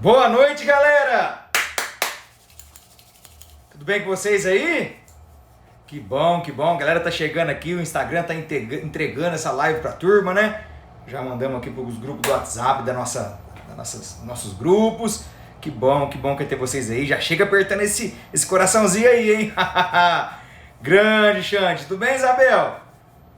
Boa noite, galera! Tudo bem com vocês aí? Que bom, que bom. A galera tá chegando aqui, o Instagram tá entregando essa live pra turma, né? Já mandamos aqui pros grupos do WhatsApp nossos grupos. Que bom que é ter vocês aí. Já chega apertando esse coraçãozinho aí, hein? Grande, Xande. Tudo bem, Isabel?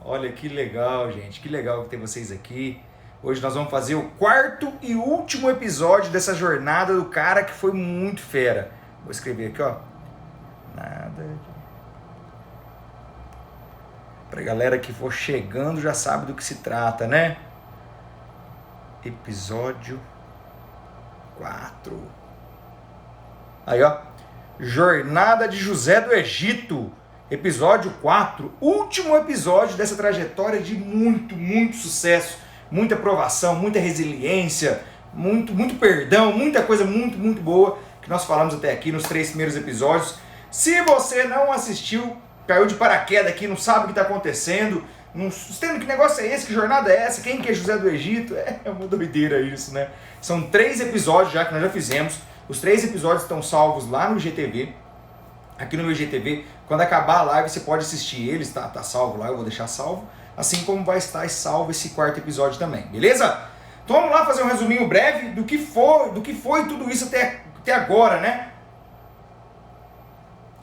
Olha que legal, gente. Que legal ter vocês aqui. Hoje nós vamos fazer o quarto e último episódio dessa jornada do cara que foi muito fera. Vou escrever aqui, ó. Nada. Pra galera que for chegando já sabe do que se trata, né? Episódio 4. Aí, ó. Jornada de José do Egito. Episódio 4. Último episódio dessa trajetória de muito sucesso. Muita aprovação, muita resiliência, muito perdão, muita coisa muito boa que nós falamos até aqui nos 3 primeiros episódios. Se você não assistiu, caiu de paraquedas aqui, não sabe o que está acontecendo, não entende que negócio é esse, que jornada é essa, quem que é José do Egito, é uma doideira isso, né? São 3 episódios já que nós já fizemos, os 3 episódios estão salvos lá no IGTV, aqui no meu IGTV, quando acabar a live você pode assistir eles, tá salvo lá, eu vou deixar salvo. Assim como vai estar salvo esse quarto episódio também, beleza? Então vamos lá fazer um resuminho breve do que foi tudo isso até agora, né?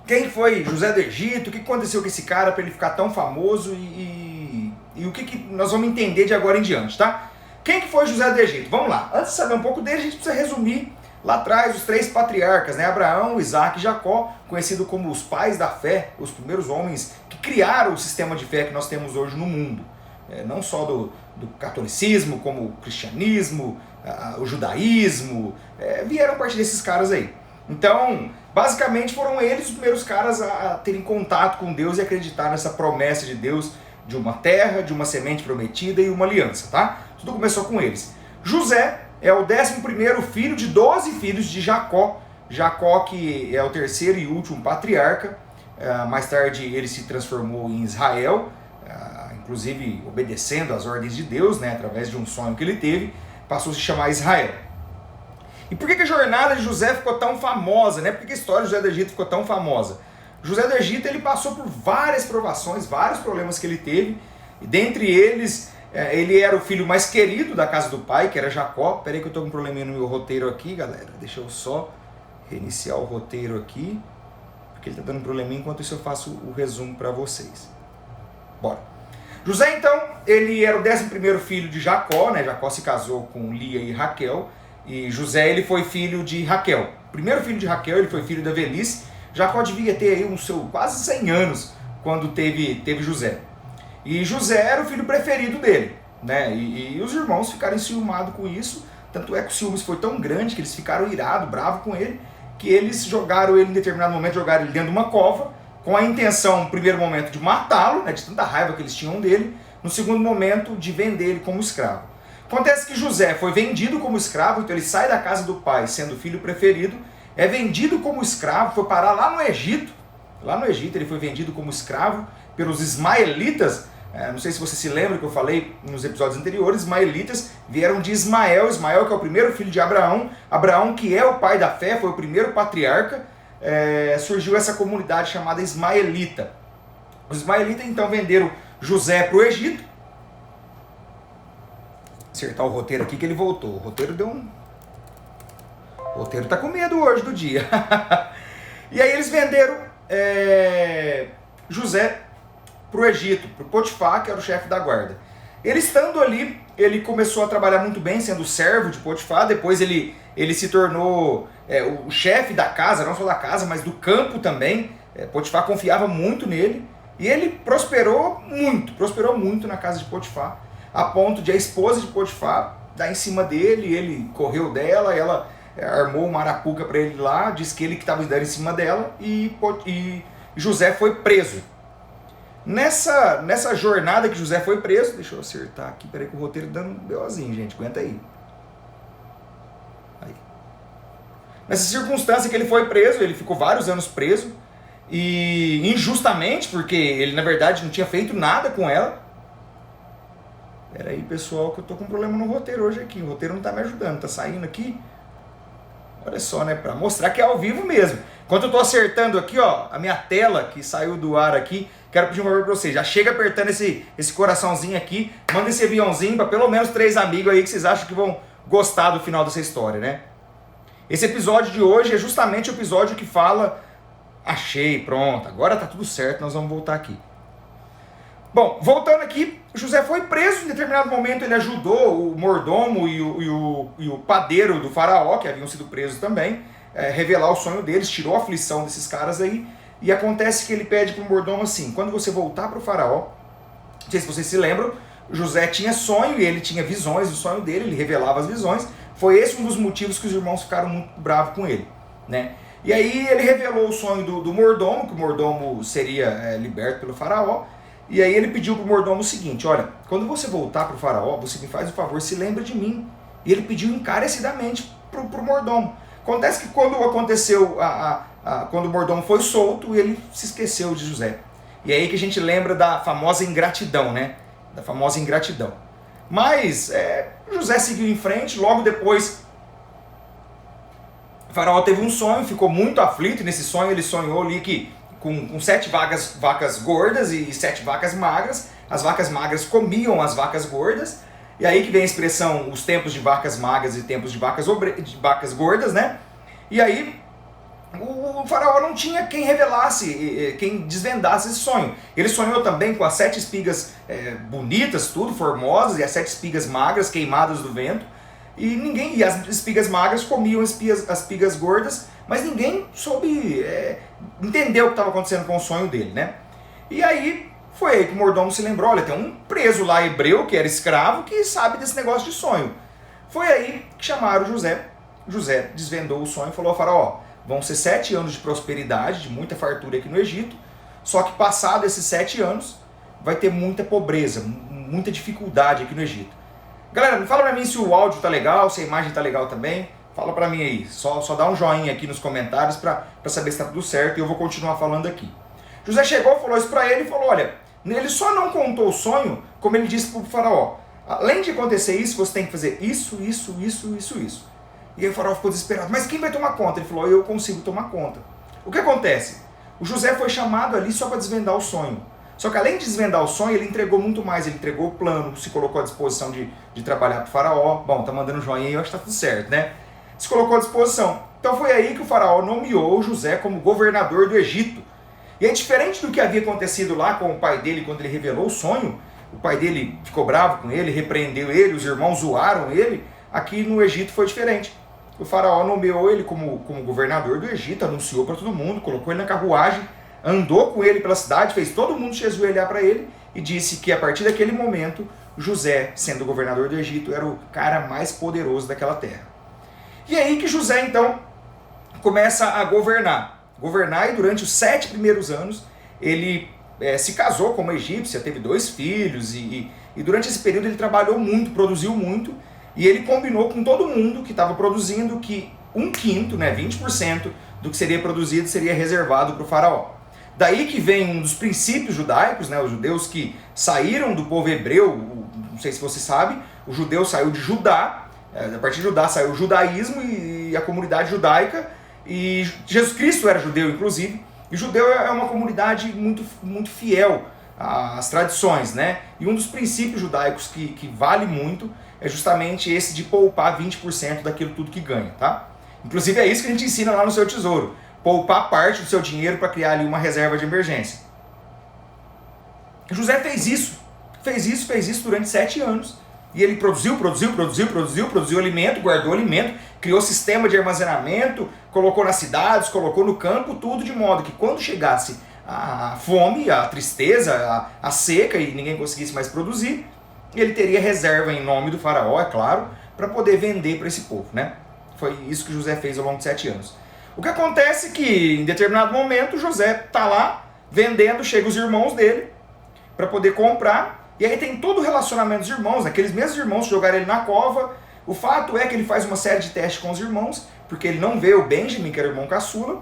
Quem foi José do Egito, o que aconteceu com esse cara para ele ficar tão famoso e o que nós vamos entender de agora em diante, tá? Quem que foi José do Egito? Vamos lá, antes de saber um pouco dele, a gente precisa resumir lá atrás os 3 patriarcas, né? Abraão, Isaac e Jacó, conhecido como os pais da fé, os primeiros homens que criaram o sistema de fé que nós temos hoje no mundo. Não só do catolicismo, como o cristianismo, o judaísmo, vieram a partir desses caras aí. Então, basicamente foram eles os primeiros caras a terem contato com Deus e acreditar nessa promessa de Deus de uma terra, de uma semente prometida e uma aliança, tá? Tudo começou com eles. José é o 11º filho de 12 filhos de Jacó. Jacó que é o 3º e último patriarca. Mais tarde ele se transformou em Israel, inclusive obedecendo às ordens de Deus, né, através de um sonho que ele teve, passou a se chamar Israel. E por que a jornada de José ficou tão famosa, né? Por que a história de José do Egito ficou tão famosa? José do Egito ele passou por várias provações, vários problemas que ele teve, e dentre eles ele era o filho mais querido da casa do pai, que era Jacó. Peraí que eu tô com um probleminha no meu roteiro aqui, galera. Deixa eu só reiniciar o roteiro aqui, porque ele tá dando um probleminha, enquanto isso eu faço o resumo para vocês. Bora. José, então, ele era o 11º filho de Jacó, né? Jacó se casou com Lia e Raquel, e José ele foi filho de Raquel. O primeiro filho de Raquel, ele foi filho da velhice. Jacó devia ter aí quase 100 anos quando teve José. E José era o filho preferido dele, né? E os irmãos ficaram enciumados com isso. Tanto é que o ciúmes foi tão grande que eles ficaram irados, bravos com ele, que eles jogaram ele em determinado momento, jogaram ele dentro de uma cova, com a intenção, no primeiro momento, de matá-lo, né, de tanta raiva que eles tinham dele, no segundo momento, de vender ele como escravo. Acontece que José foi vendido como escravo, então ele sai da casa do pai, sendo o filho preferido, é vendido como escravo, foi parar lá no Egito. Lá no Egito ele foi vendido como escravo pelos ismaelitas. Não sei se você se lembra que eu falei nos episódios anteriores, ismaelitas vieram de Ismael, Ismael que é o primeiro filho de Abraão, Abraão que é o pai da fé, foi o primeiro patriarca, surgiu essa comunidade chamada ismaelita. Os ismaelitas então venderam José para o Egito. Acertar o roteiro aqui que ele voltou, o roteiro deu um... O roteiro tá com medo hoje do dia. E aí eles venderam José para o Egito, para o Potifar, que era o chefe da guarda. Ele estando ali, ele começou a trabalhar muito bem, sendo servo de Potifar. Depois ele se tornou o chefe da casa, não só da casa, mas do campo também. Potifar confiava muito nele. E ele prosperou muito na casa de Potifar, a ponto de a esposa de Potifar dar em cima dele, ele correu dela, ela armou uma arapuca para ele lá, disse que ele que estava dando em cima dela, e José foi preso. Nessa jornada que José foi preso, deixa eu acertar aqui, peraí que o roteiro dando um BOzinho, gente, aguenta aí. Nessa circunstância que ele foi preso, ele ficou vários anos preso, e injustamente, porque ele na verdade não tinha feito nada com ela. Peraí pessoal, que eu tô com um problema no roteiro hoje aqui, o roteiro não tá me ajudando, tá saindo aqui. Olha só, né? Para mostrar que é ao vivo mesmo. Enquanto eu tô acertando aqui, ó, a minha tela que saiu do ar aqui, quero pedir um favor para vocês. Já chega apertando esse coraçãozinho aqui, manda esse aviãozinho para pelo menos 3 amigos aí que vocês acham que vão gostar do final dessa história, né? Esse episódio de hoje é justamente o episódio que fala: achei, pronto, agora tá tudo certo, nós vamos voltar aqui. Bom, voltando aqui, José foi preso. Em determinado momento ele ajudou o mordomo e o padeiro do faraó, que haviam sido presos também, revelar o sonho deles, tirou a aflição desses caras aí. E acontece que ele pede para o mordomo assim: quando você voltar para o faraó, não sei se vocês se lembram, José tinha sonho e ele tinha visões do sonho dele, ele revelava as visões. Foi esse um dos motivos que os irmãos ficaram muito bravos com ele, né? E aí ele revelou o sonho do mordomo, que o mordomo seria liberto pelo faraó. E aí ele pediu para o mordomo o seguinte: olha, quando você voltar para o faraó, você me faz o favor, se lembra de mim. E ele pediu encarecidamente para o mordomo. Acontece que quando aconteceu, quando o mordomo foi solto, ele se esqueceu de José. E é aí que a gente lembra da famosa ingratidão, né? Da famosa ingratidão. Mas José seguiu em frente. Logo depois, o faraó teve um sonho, ficou muito aflito. E nesse sonho ele sonhou ali que com 7 vacas gordas e 7 vacas magras. As vacas magras comiam as vacas gordas. E aí que vem a expressão, os tempos de vacas magras e tempos de vacas gordas, né? E aí o faraó não tinha quem revelasse, quem desvendasse esse sonho. Ele sonhou também com as 7 espigas bonitas, tudo, formosas, e as 7 espigas magras, queimadas do vento. E as espigas magras comiam as espigas gordas, mas ninguém soube entender o que estava acontecendo com o sonho dele, né? E aí foi aí que o mordomo se lembrou: olha, tem um preso lá hebreu que era escravo que sabe desse negócio de sonho. Foi aí que chamaram José. José desvendou o sonho e falou ao faraó: vão ser 7 anos de prosperidade, de muita fartura aqui no Egito, só que passado esses 7 anos vai ter muita pobreza, muita dificuldade aqui no Egito. Galera, fala pra mim se o áudio tá legal, se a imagem tá legal também. Fala pra mim aí, só dá um joinha aqui nos comentários pra saber se tá tudo certo, e eu vou continuar falando aqui. José chegou, falou isso pra ele e falou: olha, ele só não contou o sonho, como ele disse pro faraó: além de acontecer isso, você tem que fazer isso. E aí o faraó ficou desesperado: mas quem vai tomar conta? Ele falou: eu consigo tomar conta. O que acontece? O José foi chamado ali só para desvendar o sonho. Só que além de desvendar o sonho, ele entregou muito mais. Ele entregou o plano, se colocou à disposição de trabalhar para o faraó. Bom, tá mandando joinha aí, eu acho que tá tudo certo, né? Se colocou à disposição. Então foi aí que o faraó nomeou José como governador do Egito. E é diferente do que havia acontecido lá com o pai dele quando ele revelou o sonho. O pai dele ficou bravo com ele, repreendeu ele, os irmãos zoaram ele. Aqui no Egito foi diferente. O faraó nomeou ele como governador do Egito, anunciou para todo mundo, colocou ele na carruagem, andou com ele pela cidade, fez todo mundo se ajoelhar para ele e disse que a partir daquele momento, José, sendo governador do Egito, era o cara mais poderoso daquela terra. E é aí que José, então, começa a governar. E durante os 7 primeiros anos, ele se casou com uma egípcia, teve 2 filhos, e durante esse período ele trabalhou muito, produziu muito, e ele combinou com todo mundo que estava produzindo que 1/5, né, 20% do que seria produzido seria reservado para o faraó. Daí que vem um dos princípios judaicos, né, os judeus que saíram do povo hebreu. Não sei se você sabe, o judeu saiu de Judá, a partir de Judá saiu o judaísmo e a comunidade judaica, e Jesus Cristo era judeu, inclusive, e o judeu é uma comunidade muito, muito fiel às tradições, né? E um dos princípios judaicos que vale muito é justamente esse de poupar 20% daquilo tudo que ganha, tá? Inclusive é isso que a gente ensina lá no Seu Tesouro: poupar parte do seu dinheiro para criar ali uma reserva de emergência. José fez isso durante 7 anos. E ele produziu alimento, guardou alimento, criou sistema de armazenamento, colocou nas cidades, colocou no campo, tudo de modo que quando chegasse a fome, a tristeza, a seca e ninguém conseguisse mais produzir, ele teria reserva em nome do faraó, é claro, para poder vender para esse povo, né? Foi isso que José fez ao longo de 7 anos. O que acontece é que, em determinado momento, José está lá vendendo, chegam os irmãos dele para poder comprar, e aí tem todo o relacionamento dos irmãos, aqueles mesmos irmãos jogaram ele na cova. O fato é que ele faz uma série de testes com os irmãos, porque ele não vê o Benjamin, que era o irmão caçula,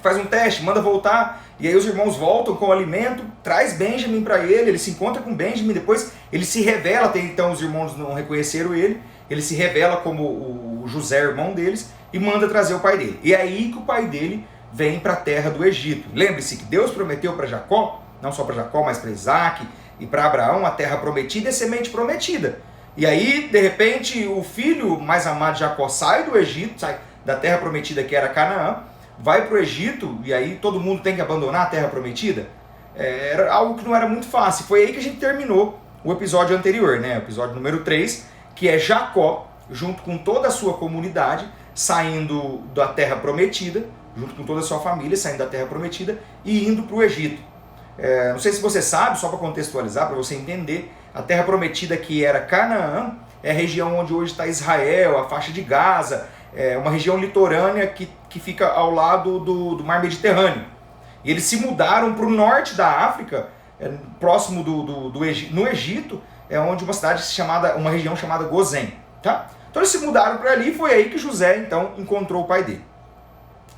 faz um teste, manda voltar, e aí os irmãos voltam com o alimento, traz Benjamin para ele se encontra com Benjamin, depois ele se revela, até então os irmãos não reconheceram ele se revela como o José, irmão deles, e manda trazer o pai dele. E é aí que o pai dele vem para a terra do Egito. Lembre-se que Deus prometeu para Jacó, não só para Jacó, mas para Isaac e para Abraão, a terra prometida e a semente prometida. E aí, de repente, o filho mais amado de Jacó sai do Egito, sai da terra prometida que era Canaã, vai para o Egito, e aí todo mundo tem que abandonar a terra prometida. Era algo que não era muito fácil. Foi aí que a gente terminou o episódio anterior, né? O episódio número 3, que é Jacó, junto com toda a sua comunidade, saindo da terra prometida, junto com toda a sua família, saindo da terra prometida e indo para o Egito. Não sei se você sabe, só para contextualizar, para você entender, a terra prometida que era Canaã é a região onde hoje está Israel, a faixa de Gaza, é uma região litorânea que fica ao lado do mar Mediterrâneo. E eles se mudaram para o norte da África, próximo no Egito, onde uma região chamada Gozém. Tá? Então eles se mudaram para ali e foi aí que José então encontrou o pai dele.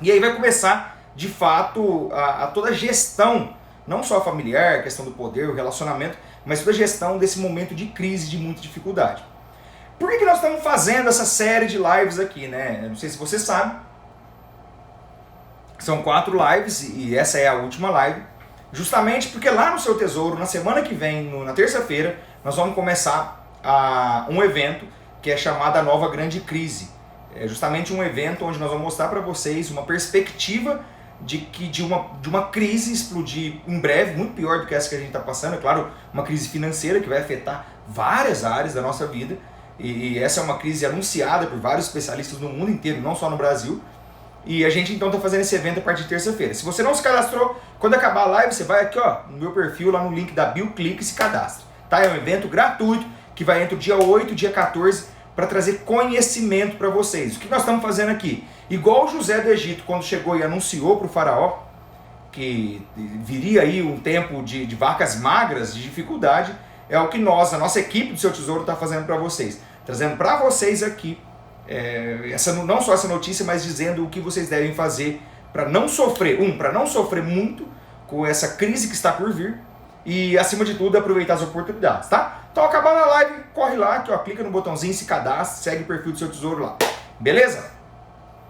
E aí vai começar, de fato, a toda a gestão, não só familiar, a questão do poder, o relacionamento, mas toda a gestão desse momento de crise, de muita dificuldade. Por que nós estamos fazendo essa série de lives aqui, né? Não sei se você sabe, são 4 lives e essa é a última live, justamente porque lá no Seu Tesouro, na semana que vem, na terça-feira, nós vamos começar um evento que é chamado A Nova Grande Crise. É justamente um evento onde nós vamos mostrar para vocês uma perspectiva de uma crise explodir em breve, muito pior do que essa que a gente está passando, é claro, uma crise financeira que vai afetar várias áreas da nossa vida, e essa é uma crise anunciada por vários especialistas no mundo inteiro, não só no Brasil, e a gente então está fazendo esse evento a partir de terça-feira. Se você não se cadastrou, quando acabar a live, você vai aqui ó, no meu perfil, lá no link da bio, clica e se cadastra. Tá? É um evento gratuito que vai entre o dia 8 e o dia 14 para trazer conhecimento para vocês. O que nós estamos fazendo aqui? Igual José do Egito, quando chegou e anunciou para o faraó que viria aí um tempo de vacas magras, de dificuldade, é o que a nossa equipe do Seu Tesouro está fazendo para vocês. Trazendo para vocês aqui, não só essa notícia, mas dizendo o que vocês devem fazer para não sofrer, para não sofrer muito com essa crise que está por vir e, acima de tudo, aproveitar as oportunidades, tá? Então, acabando a live, corre lá, aqui, ó, clica no botãozinho, se cadastra, segue o perfil do Seu Tesouro lá. Beleza?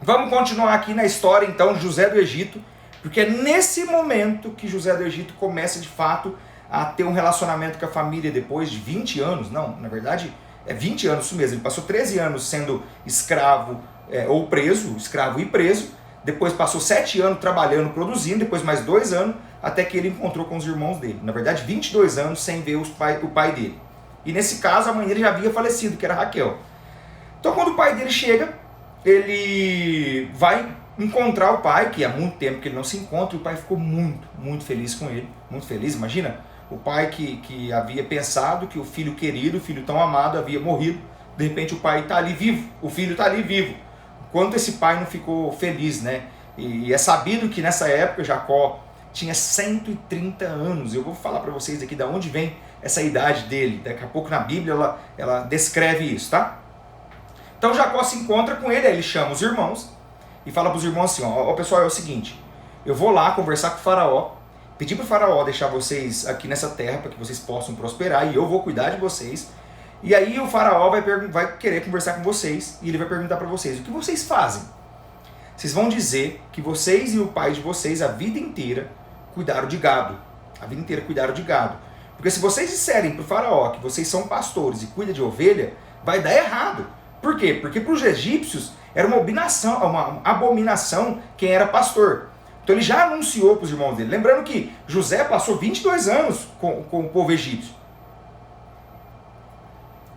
Vamos continuar aqui na história, então, de José do Egito, porque é nesse momento que José do Egito começa, de fato, a ter um relacionamento com a família depois de 20 anos. Não, na verdade, é 20 anos isso mesmo. Ele passou 13 anos sendo escravo ou preso, escravo e preso. Depois passou 7 anos trabalhando, produzindo, depois mais 2 anos, até que ele encontrou com os irmãos dele. Na verdade, 22 anos sem ver o pai dele. E nesse caso, a mãe dele já havia falecido, que era Raquel. Então, quando o pai dele chega, ele vai encontrar o pai, que há muito tempo que ele não se encontra, e o pai ficou muito, muito feliz com ele. Muito feliz, imagina, o pai que havia pensado que o filho querido, o filho tão amado, havia morrido. De repente o pai está ali vivo, o filho está ali vivo. Quanto esse pai não ficou feliz, né? E é sabido que nessa época Jacó tinha 130 anos. Eu vou falar para vocês aqui de onde vem essa idade dele. Daqui a pouco na Bíblia ela descreve isso, tá? Então Jacó se encontra com ele, aí ele chama os irmãos e fala para os irmãos assim, ó, pessoal, é o seguinte, eu vou lá conversar com o faraó, pedir para o faraó deixar vocês aqui nessa terra para que vocês possam prosperar e eu vou cuidar de vocês. E aí o faraó vai querer conversar com vocês e ele vai perguntar para vocês, o que vocês fazem? Vocês vão dizer que vocês e o pai de vocês a vida inteira cuidaram de gado. A vida inteira cuidaram de gado. Porque se vocês disserem para o faraó que vocês são pastores e cuidam de ovelha, vai dar errado. Por quê? Porque para os egípcios era uma abominação quem era pastor. Então ele já anunciou para os irmãos dele. Lembrando que José passou 22 anos com o povo egípcio.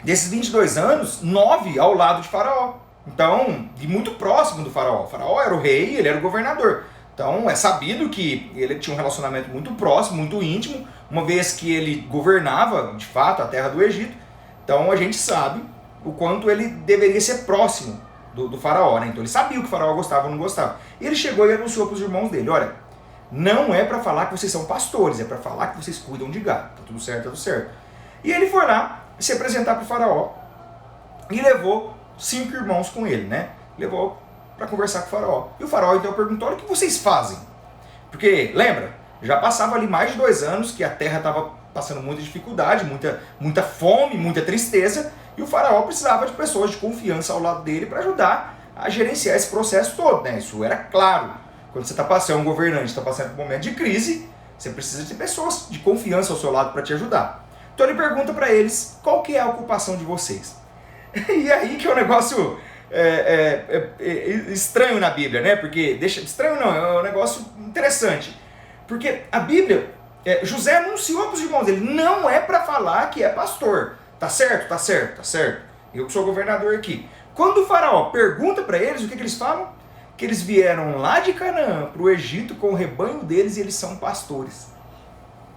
Desses 22 anos, 9 ao lado de Faraó. Então, e muito próximo do Faraó. O Faraó era o rei, ele era o governador. Então é sabido que ele tinha um relacionamento muito próximo, muito íntimo, uma vez que ele governava, de fato, a terra do Egito. Então a gente sabe o quanto ele deveria ser próximo do faraó, né? Então ele sabia o que o faraó gostava ou não gostava. E ele chegou e anunciou para os irmãos dele, olha, não é para falar que vocês são pastores, é para falar que vocês cuidam de gado. Tá tudo certo, tá tudo certo. E ele foi lá se apresentar para o faraó e levou 5 irmãos com ele, né? Levou para conversar com o faraó. E o faraó então perguntou, olha, o que vocês fazem? Porque, lembra, já passava ali mais de 2 anos que a terra estava passando muita dificuldade, muita fome, muita tristeza, e o faraó precisava de pessoas de confiança ao lado dele para ajudar a gerenciar esse processo todo, né? Isso era claro. Quando você está passando, um governante está passando por um momento de crise, você precisa de pessoas de confiança ao seu lado para te ajudar. Então ele pergunta para eles, qual que é a ocupação de vocês? E aí que é um negócio estranho na Bíblia, né? Porque, estranho não, é um negócio interessante. Porque a Bíblia, José anunciou para os irmãos dele, não é para falar que é pastor. Tá certo, tá certo, tá certo. Eu que sou governador aqui. Quando o faraó pergunta para eles, o que eles falam? Que eles vieram lá de Canaã para o Egito com o rebanho deles e eles são pastores.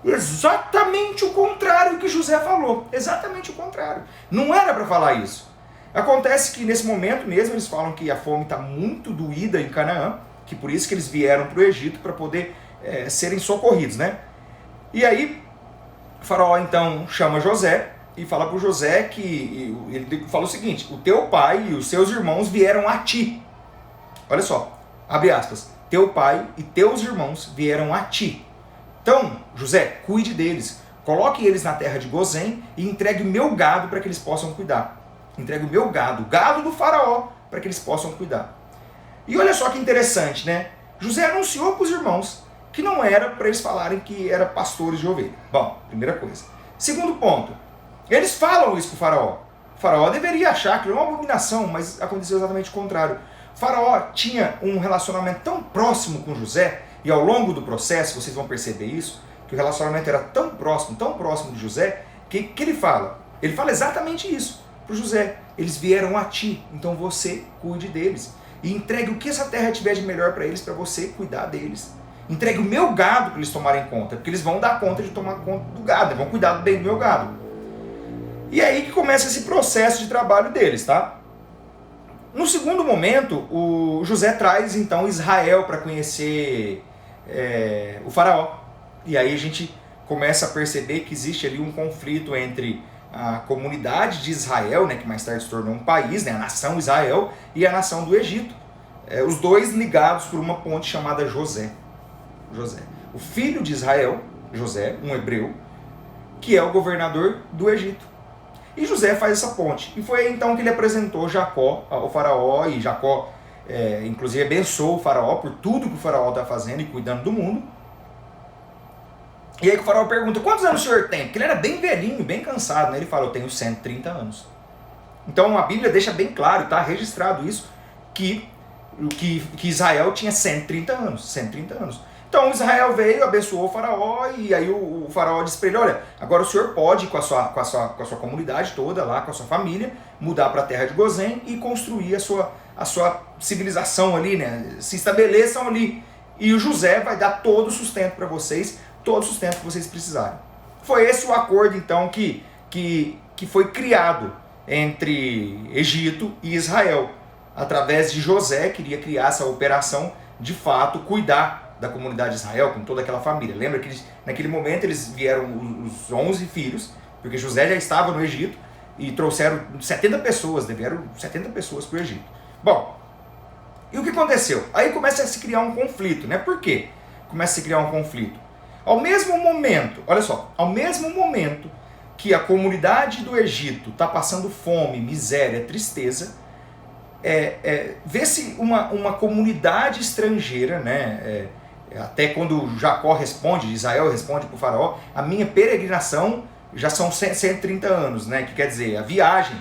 Exatamente o contrário que José falou. Exatamente o contrário. Não era para falar isso. Acontece que nesse momento mesmo eles falam que a fome está muito doída em Canaã, que por isso que eles vieram para o Egito para poder serem socorridos, né? E aí o faraó então chama José e fala para o José que ele fala o seguinte: o teu pai e os seus irmãos vieram a ti. Olha só, abre aspas, teu pai e teus irmãos vieram a ti. Então, José, cuide deles, coloque eles na terra de Gozém e entregue o meu gado para que eles possam cuidar. Entregue o meu gado, o gado do faraó, para que eles possam cuidar. E olha só que interessante, né? José anunciou para os irmãos que não era para eles falarem que eram pastores de ovelha. Bom, primeira coisa. Segundo ponto, eles falam isso para o faraó. O faraó deveria achar que era uma abominação, mas aconteceu exatamente o contrário. O faraó tinha um relacionamento tão próximo com José, e ao longo do processo vocês vão perceber isso, que o relacionamento era tão próximo de José, que ele fala? Ele fala exatamente isso para o José. Eles vieram a ti, então você cuide deles. E entregue o que essa terra tiver de melhor para eles, para você cuidar deles. Entregue o meu gado para eles tomarem conta, porque eles vão dar conta de tomar conta do gado, eles vão cuidar bem do meu gado. E é aí que começa esse processo de trabalho deles, tá? No segundo momento, o José traz então Israel para conhecer o faraó. E aí a gente começa a perceber que existe ali um conflito entre a comunidade de Israel, né, que mais tarde se tornou um país, né, a nação Israel, e a nação do Egito. Os dois ligados por uma ponte chamada José. O filho de Israel, José, um hebreu, que é o governador do Egito. E José faz essa ponte. E foi então que ele apresentou Jacó ao faraó, e Jacó inclusive abençoou o faraó por tudo que o faraó está fazendo e cuidando do mundo. E aí que o faraó pergunta, quantos anos o senhor tem? Porque ele era bem velhinho, bem cansado, né? Ele fala, eu tenho 130 anos. Então a Bíblia deixa bem claro, está registrado isso, que Israel tinha 130 anos. 130 anos. Então Israel veio, abençoou o faraó, e aí o faraó disse para ele, olha, agora o senhor pode, com a sua comunidade toda lá, com a sua família, mudar para a terra de Gozém e construir a sua civilização ali, né? Se estabeleçam ali. E o José vai dar todo o sustento para vocês, todo o sustento que vocês precisarem. Foi esse o acordo, então, que foi criado entre Egito e Israel. Através de José, queria criar essa operação, de fato, cuidar da comunidade de Israel, com toda aquela família. Lembra que naquele momento eles vieram os 11 filhos, porque José já estava no Egito, e trouxeram 70 pessoas, vieram 70 pessoas para o Egito. Bom, e o que aconteceu? Aí começa a se criar um conflito, né? Por quê? Começa a se criar um conflito. Ao mesmo momento, olha só, ao mesmo momento que a comunidade do Egito está passando fome, miséria, tristeza, vê-se uma comunidade estrangeira, né? Até quando Jacó responde, Israel responde para o faraó, a minha peregrinação já são 130 anos, né? Que quer dizer, a viagem.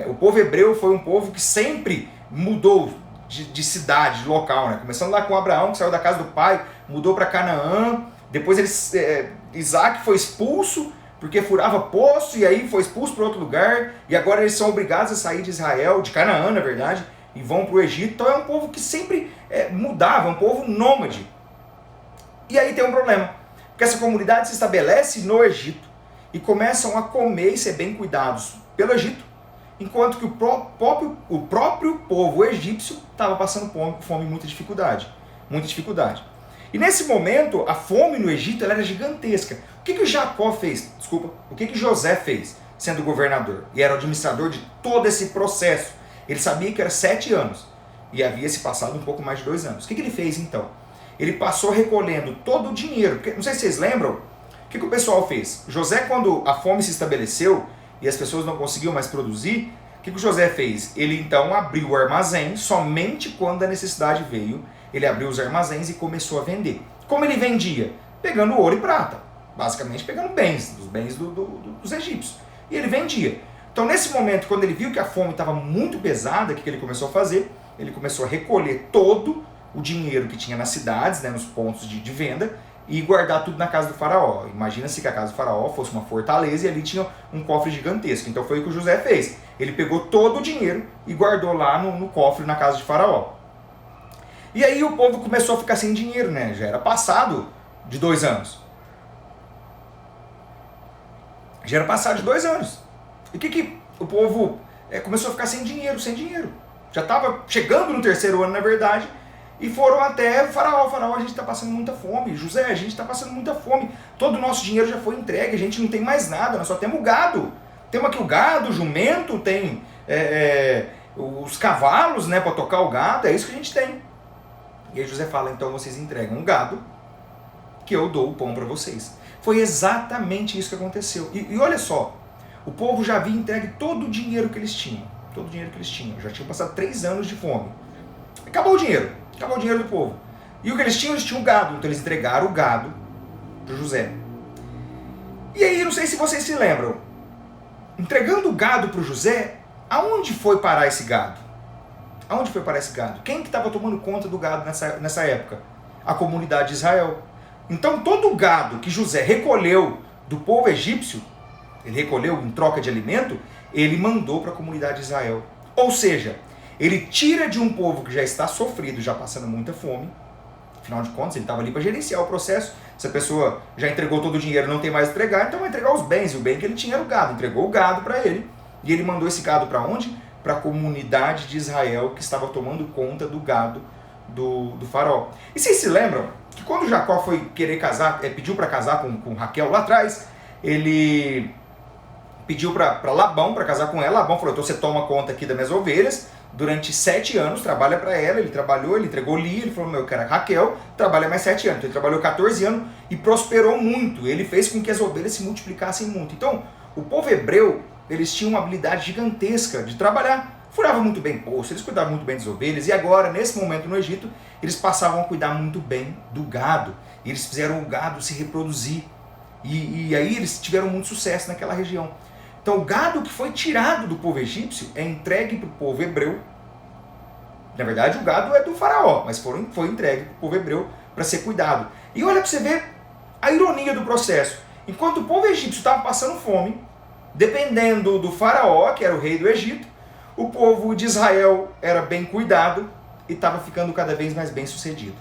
O povo hebreu foi um povo que sempre mudou de cidade, de local, né? Começando lá com Abraão, que saiu da casa do pai, mudou para Canaã, depois Isaac foi expulso, porque furava poço, e aí foi expulso para outro lugar, e agora eles são obrigados a sair de Israel, de Canaã, na verdade, e vão para o Egito. Então é um povo que sempre mudava, um povo nômade. E aí tem um problema, porque essa comunidade se estabelece no Egito, e começam a comer e ser bem cuidados pelo Egito, enquanto que o próprio povo egípcio estava passando fome e muita dificuldade. Muita dificuldade. E nesse momento, a fome no Egito ela era gigantesca. O que Jacó fez? Desculpa, o que José fez, sendo governador? E era o administrador de todo esse processo. Ele sabia que era 7 anos, e havia se passado um pouco mais de 2 anos. O que ele fez então? Ele passou recolhendo todo o dinheiro. Porque, não sei se vocês lembram, o que o pessoal fez? José, quando a fome se estabeleceu, e as pessoas não conseguiam mais produzir, O que José fez? Ele então abriu o armazém, somente quando a necessidade veio, ele abriu os armazéns e começou a vender. Como ele vendia? Pegando ouro e prata, basicamente pegando bens, os bens dos egípcios. E ele vendia. Então nesse momento, quando ele viu que a fome estava muito pesada, o que ele começou a fazer? Ele começou a recolher todo o dinheiro que tinha nas cidades, né, nos pontos de venda, e guardar tudo na casa do faraó. Imagina-se que a casa do faraó fosse uma fortaleza e ali tinha um cofre gigantesco. Então foi o que o José fez. Ele pegou todo o dinheiro e guardou lá no cofre na casa de faraó. E aí o povo começou a ficar sem dinheiro, né? Já era passado de 2 anos. Já era passado de 2 anos. E o que o povo começou a ficar sem dinheiro, sem dinheiro. Já estava chegando no 3º ano, na verdade, e foram até o faraó. Faraó, a gente está passando muita fome. José, a gente está passando muita fome. Todo o nosso dinheiro já foi entregue, a gente não tem mais nada, nós só temos o gado. Temos aqui o gado, o jumento, tem os cavalos, né, para tocar o gado, é isso que a gente tem. E aí José fala, então vocês entregam o gado, que eu dou o pão para vocês. Foi exatamente isso que aconteceu. E olha só, o povo já havia entregue todo o dinheiro que eles tinham. Todo o dinheiro que eles tinham. Já tinham passado 3 anos de fome. Acabou o dinheiro do povo. E o que eles tinham? Eles tinham gado. Então eles entregaram o gado para José. E aí, não sei se vocês se lembram, entregando o gado para o José, aonde foi parar esse gado? Aonde foi parar esse gado? Quem que estava tomando conta do gado nessa época? A comunidade de Israel. Então todo o gado que José recolheu do povo egípcio, ele recolheu em troca de alimento, ele mandou para a comunidade de Israel. Ou seja, ele tira de um povo que já está sofrido, já passando muita fome. Afinal de contas, ele estava ali para gerenciar o processo. Se a pessoa já entregou todo o dinheiro e não tem mais a entregar, então vai entregar os bens. E o bem que ele tinha era o gado. Entregou o gado para ele. E ele mandou esse gado para onde? Para a comunidade de Israel que estava tomando conta do gado do faraó. E vocês se lembram que quando Jacó foi querer casar, pediu para casar com Raquel lá atrás, ele pediu para Labão para casar com ela. Labão falou, então você toma conta aqui das minhas ovelhas, durante 7 anos, trabalha para ela. Ele trabalhou, ele entregou Lia, ele falou, eu quero a Raquel, trabalha mais 7 anos. Então ele trabalhou 14 anos e prosperou muito. Ele fez com que as ovelhas se multiplicassem muito. Então, o povo hebreu, eles tinham uma habilidade gigantesca de trabalhar. Furavam muito bem poço, eles cuidavam muito bem das ovelhas. E agora, nesse momento no Egito, eles passavam a cuidar muito bem do gado. E eles fizeram o gado se reproduzir. E aí eles tiveram muito sucesso naquela região. Então o gado que foi tirado do povo egípcio é entregue para o povo hebreu. Na verdade o gado é do faraó, mas foi entregue para o povo hebreu para ser cuidado. E olha para você ver a ironia do processo. Enquanto o povo egípcio estava passando fome, dependendo do faraó, que era o rei do Egito, o povo de Israel era bem cuidado e estava ficando cada vez mais bem sucedido.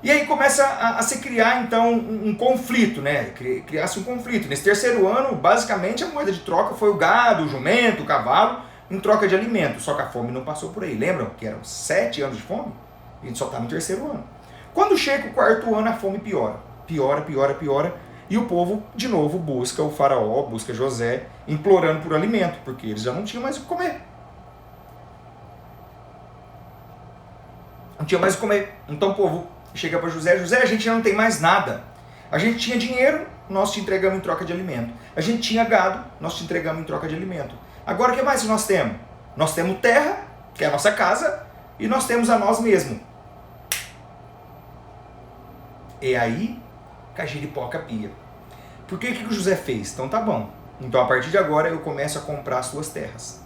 E aí começa a se criar, então, um conflito, né? Criar-se um conflito. Nesse 3º ano, basicamente, a moeda de troca foi o gado, o jumento, o cavalo, em troca de alimento. Só que a fome não passou por aí. Lembram que eram 7 anos de fome? A gente só está no 3º ano. Quando chega o 4º ano, a fome piora. Piora. E o povo, de novo, busca o faraó, busca José, implorando por alimento, porque eles já não tinham mais o que comer. Não tinha mais o que comer. Então o povo chega para José, a gente já não tem mais nada. A gente tinha dinheiro, nós te entregamos em troca de alimento. A gente tinha gado, nós te entregamos em troca de alimento. Agora o que mais nós temos? Nós temos terra, que é a nossa casa, e nós temos a nós mesmos. É aí que a giripoca pia. Por que o José fez? Então tá bom. Então a partir de agora eu começo a comprar as suas terras.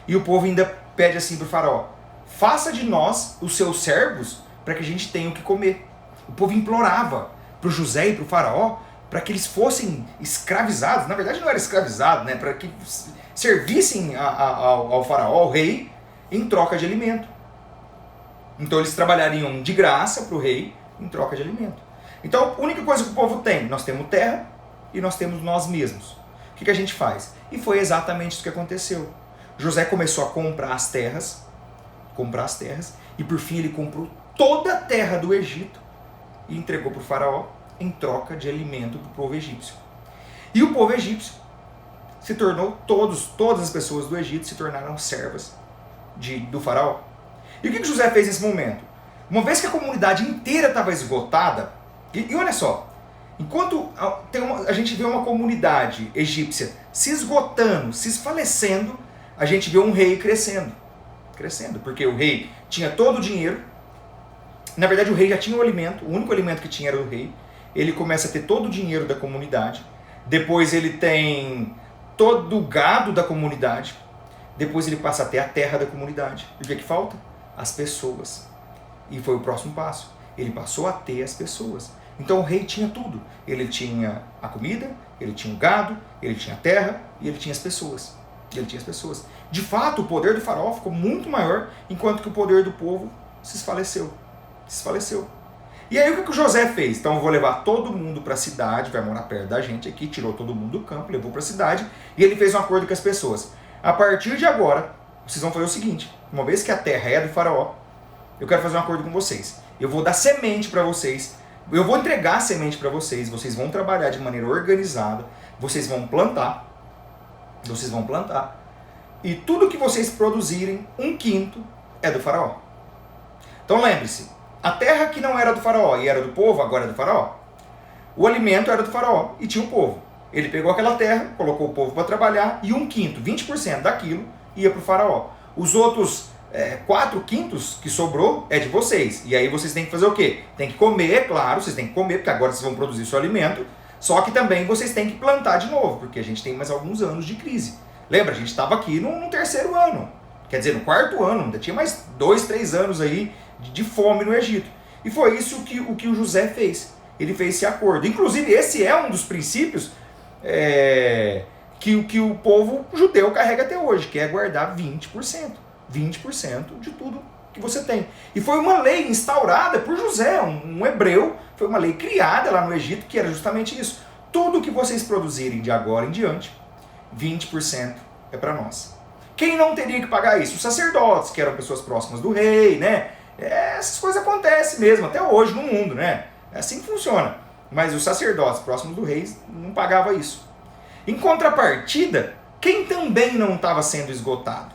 E o povo ainda pede assim para o faraó, faça de nós os seus servos para que a gente tenha o que comer. O povo implorava para o José e para o faraó para que eles fossem escravizados. Na verdade não era escravizado, né? Para que servissem ao faraó, ao rei, em troca de alimento. Então eles trabalhariam de graça para o rei em troca de alimento. Então a única coisa que o povo tem, nós temos terra e nós temos nós mesmos. O que a gente faz? E foi exatamente isso que aconteceu. José começou a comprar as terras, e por fim ele comprou toda a terra do Egito e entregou para o faraó em troca de alimento para o povo egípcio. E o povo egípcio se tornou, todas as pessoas do Egito se tornaram servas do faraó. E o que José fez nesse momento? Uma vez que a comunidade inteira estava esgotada, e olha só, Enquanto a gente vê uma comunidade egípcia se esgotando, se esfalecendo, a gente vê um rei crescendo. Crescendo, porque o rei tinha todo o dinheiro. Na verdade, o rei já tinha o alimento, o único alimento que tinha era o rei. Ele começa a ter todo o dinheiro da comunidade. Depois ele tem todo o gado da comunidade. Depois ele passa a ter a terra da comunidade. E o que é que falta? As pessoas. E foi o próximo passo. Ele passou a ter as pessoas. Então o rei tinha tudo. Ele tinha a comida, ele tinha o gado, ele tinha a terra e ele tinha as pessoas. Ele tinha as pessoas. De fato, o poder do faraó ficou muito maior, enquanto que o poder do povo se esfaleceu. Se esfaleceu. E aí o que o José fez? Então eu vou levar todo mundo para a cidade, vai morar perto da gente aqui, tirou todo mundo do campo, levou para a cidade, e ele fez um acordo com as pessoas. A partir de agora, vocês vão fazer o seguinte, uma vez que a terra é do faraó, eu quero fazer um acordo com vocês. Eu vou dar semente para vocês, eu vou entregar a semente para vocês, vocês vão trabalhar de maneira organizada, vocês vão plantar, e tudo que vocês produzirem, 1/5 é do faraó. Então lembre-se, a terra que não era do faraó e era do povo, agora é do faraó. O alimento era do faraó e tinha o povo. Ele pegou aquela terra, colocou o povo para trabalhar e 1/5, 20% daquilo ia para o faraó. Os outros 4/5 que sobrou é de vocês. E aí vocês têm que fazer o quê? Tem que comer, claro, vocês têm que comer, porque agora vocês vão produzir seu alimento. Só que também vocês têm que plantar de novo, porque a gente tem mais alguns anos de crise. Lembra, a gente estava aqui no terceiro ano. Quer dizer, no quarto ano, ainda tinha mais 2, 3 anos aí de fome no Egito. E foi isso que o José fez. Ele fez esse acordo. Inclusive, esse é um dos princípios que o povo judeu carrega até hoje, que é guardar 20%. 20% de tudo que você tem. E foi uma lei instaurada por José, um hebreu, foi uma lei criada lá no Egito, que era justamente isso. Tudo que vocês produzirem de agora em diante, 20% é para nós. Quem não teria que pagar isso? Os sacerdotes, que eram pessoas próximas do rei, né? Essas coisas acontecem mesmo, até hoje no mundo, né? É assim que funciona. Mas os sacerdotes próximos do rei não pagavam isso. Em contrapartida, quem também não estava sendo esgotado?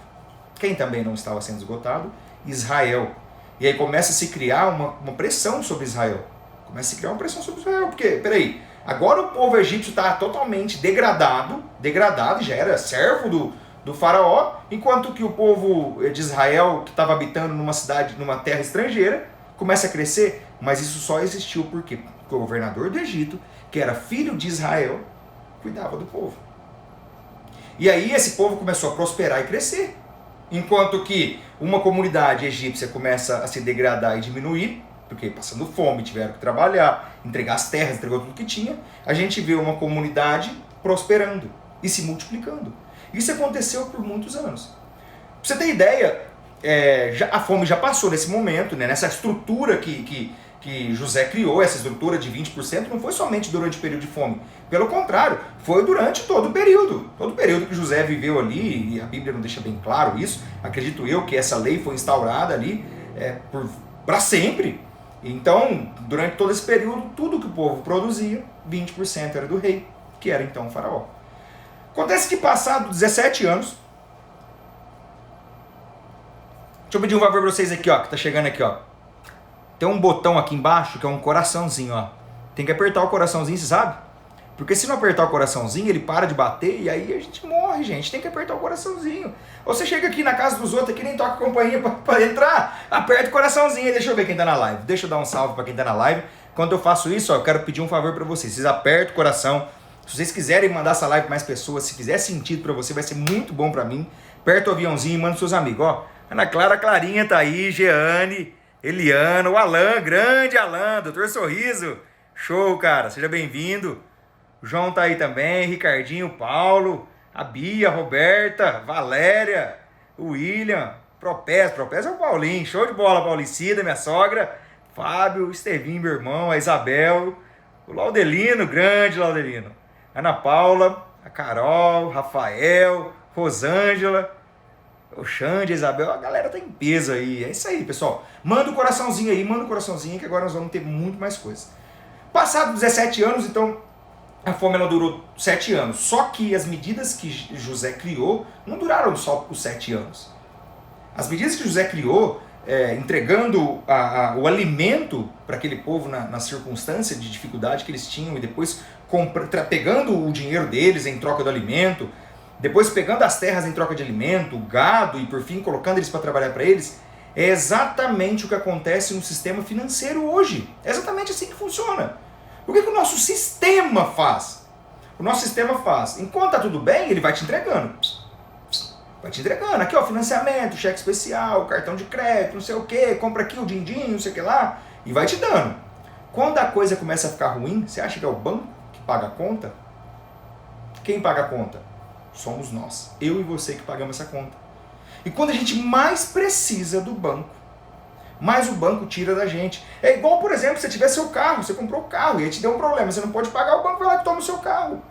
Quem também não estava sendo esgotado? Israel. E aí começa a se criar uma pressão sobre Israel. Começa a se criar uma pressão sobre Israel, porque, peraí, agora o povo egípcio está totalmente degradado, e já era servo do faraó, enquanto que o povo de Israel, que estava habitando numa cidade, numa terra estrangeira, começa a crescer. Mas isso só existiu por quê? Porque o governador do Egito, que era filho de Israel, cuidava do povo. E aí esse povo começou a prosperar e crescer. Enquanto que uma comunidade egípcia começa a se degradar e diminuir, porque passando fome, tiveram que trabalhar, entregar as terras, entregou tudo que tinha, a gente vê uma comunidade prosperando e se multiplicando. Isso aconteceu por muitos anos. Pra você ter ideia, a fome já passou nesse momento, né, nessa estrutura que José criou, essa estrutura de 20%, não foi somente durante o período de fome. Pelo contrário, foi durante todo o período. Todo o período que José viveu ali, e a Bíblia não deixa bem claro isso, acredito eu que essa lei foi instaurada ali para sempre. Então, durante todo esse período, tudo que o povo produzia, 20% era do rei, que era então o faraó. Acontece que passados 17 anos, deixa eu pedir um favor para vocês aqui, ó, que tá chegando aqui, ó. Tem um botão aqui embaixo que é um coraçãozinho, ó. Tem que apertar o coraçãozinho, você sabe? Porque se não apertar o coraçãozinho, ele para de bater e aí a gente morre, gente. Tem que apertar o coraçãozinho. Ou você chega aqui na casa dos outros aqui, nem toca a campainha para entrar, aperta o coraçãozinho. Deixa eu ver quem tá na live. Deixa eu dar um salve para quem tá na live. Quando eu faço isso, ó, eu quero pedir um favor para vocês. Vocês apertam o coração. Se vocês quiserem mandar essa live para mais pessoas, se fizer sentido para você, vai ser muito bom para mim. Aperta o aviãozinho e manda pros seus amigos, ó. Ana Clara, Clarinha tá aí, Jeane, Eliana, o Alan, grande Alan, Doutor Sorriso. Show, cara, seja bem-vindo. O João tá aí também, Ricardinho, Paulo, a Bia, a Roberta, Valéria, o William, Propés é o Paulinho, show de bola, Paulicida, minha sogra, Fábio, o Estevinho, meu irmão, a Isabel, o Laudelino, grande Laudelino, Ana Paula, a Carol, Rafael, Rosângela, o Xande, a Isabel, a galera tá em peso aí. É isso aí, pessoal. Manda o coraçãozinho aí, que agora nós vamos ter muito mais coisas. Passados 17 anos, então, a fome ela durou 7 anos. Só que as medidas que José criou não duraram só os 7 anos. As medidas que José criou entregando o alimento para aquele povo na circunstância de dificuldade que eles tinham e depois pegando o dinheiro deles em troca do alimento, depois pegando as terras em troca de alimento, gado e por fim colocando eles para trabalhar para eles, é exatamente o que acontece no sistema financeiro hoje. É exatamente assim que funciona. O que o nosso sistema faz? O nosso sistema faz, enquanto está tudo bem, ele vai te entregando. Vai te entregando. Aqui, ó, financiamento, cheque especial, cartão de crédito, não sei o que, compra aqui o din-din, não sei o que lá, e vai te dando. Quando a coisa começa a ficar ruim, você acha que é o banco que paga a conta? Quem paga a conta? Somos nós. Eu e você que pagamos essa conta. E quando a gente mais precisa do banco, mais o banco tira da gente. É igual, por exemplo, se você tiver seu carro, você comprou o carro e aí te deu um problema, você não pode pagar, o banco vai lá e toma o seu carro.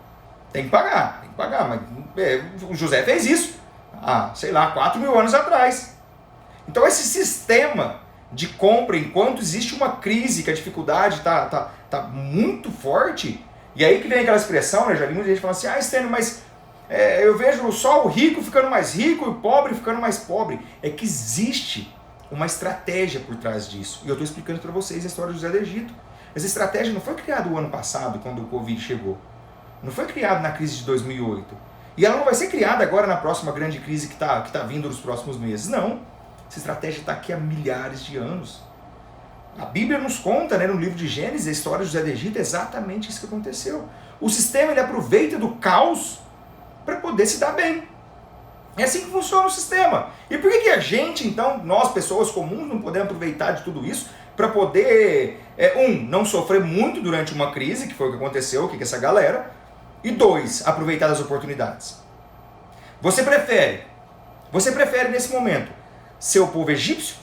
Tem que pagar, mas o José fez isso. Sei lá, 4.000 anos atrás. Então esse sistema de compra, enquanto existe uma crise, que a dificuldade tá muito forte, e aí que vem aquela expressão, né? Já vi muita gente falando assim, Stênio, mas eu vejo só o rico ficando mais rico e o pobre ficando mais pobre. É que existe uma estratégia por trás disso. E eu estou explicando para vocês a história do José do Egito. Essa estratégia não foi criada o ano passado, quando o Covid chegou. Não foi criada na crise de 2008. E ela não vai ser criada agora na próxima grande crise que tá vindo nos próximos meses. Não. Essa estratégia está aqui há milhares de anos. A Bíblia nos conta, né, no livro de Gênesis, a história de José do Egito, é exatamente isso que aconteceu. O sistema ele aproveita do caos para poder se dar bem. É assim que funciona o sistema. E por que a gente, então, nós, pessoas comuns, não podemos aproveitar de tudo isso para poder, não sofrer muito durante uma crise, que foi o que aconteceu aqui com essa galera, e 2, aproveitar das oportunidades. Você prefere nesse momento ser o povo egípcio,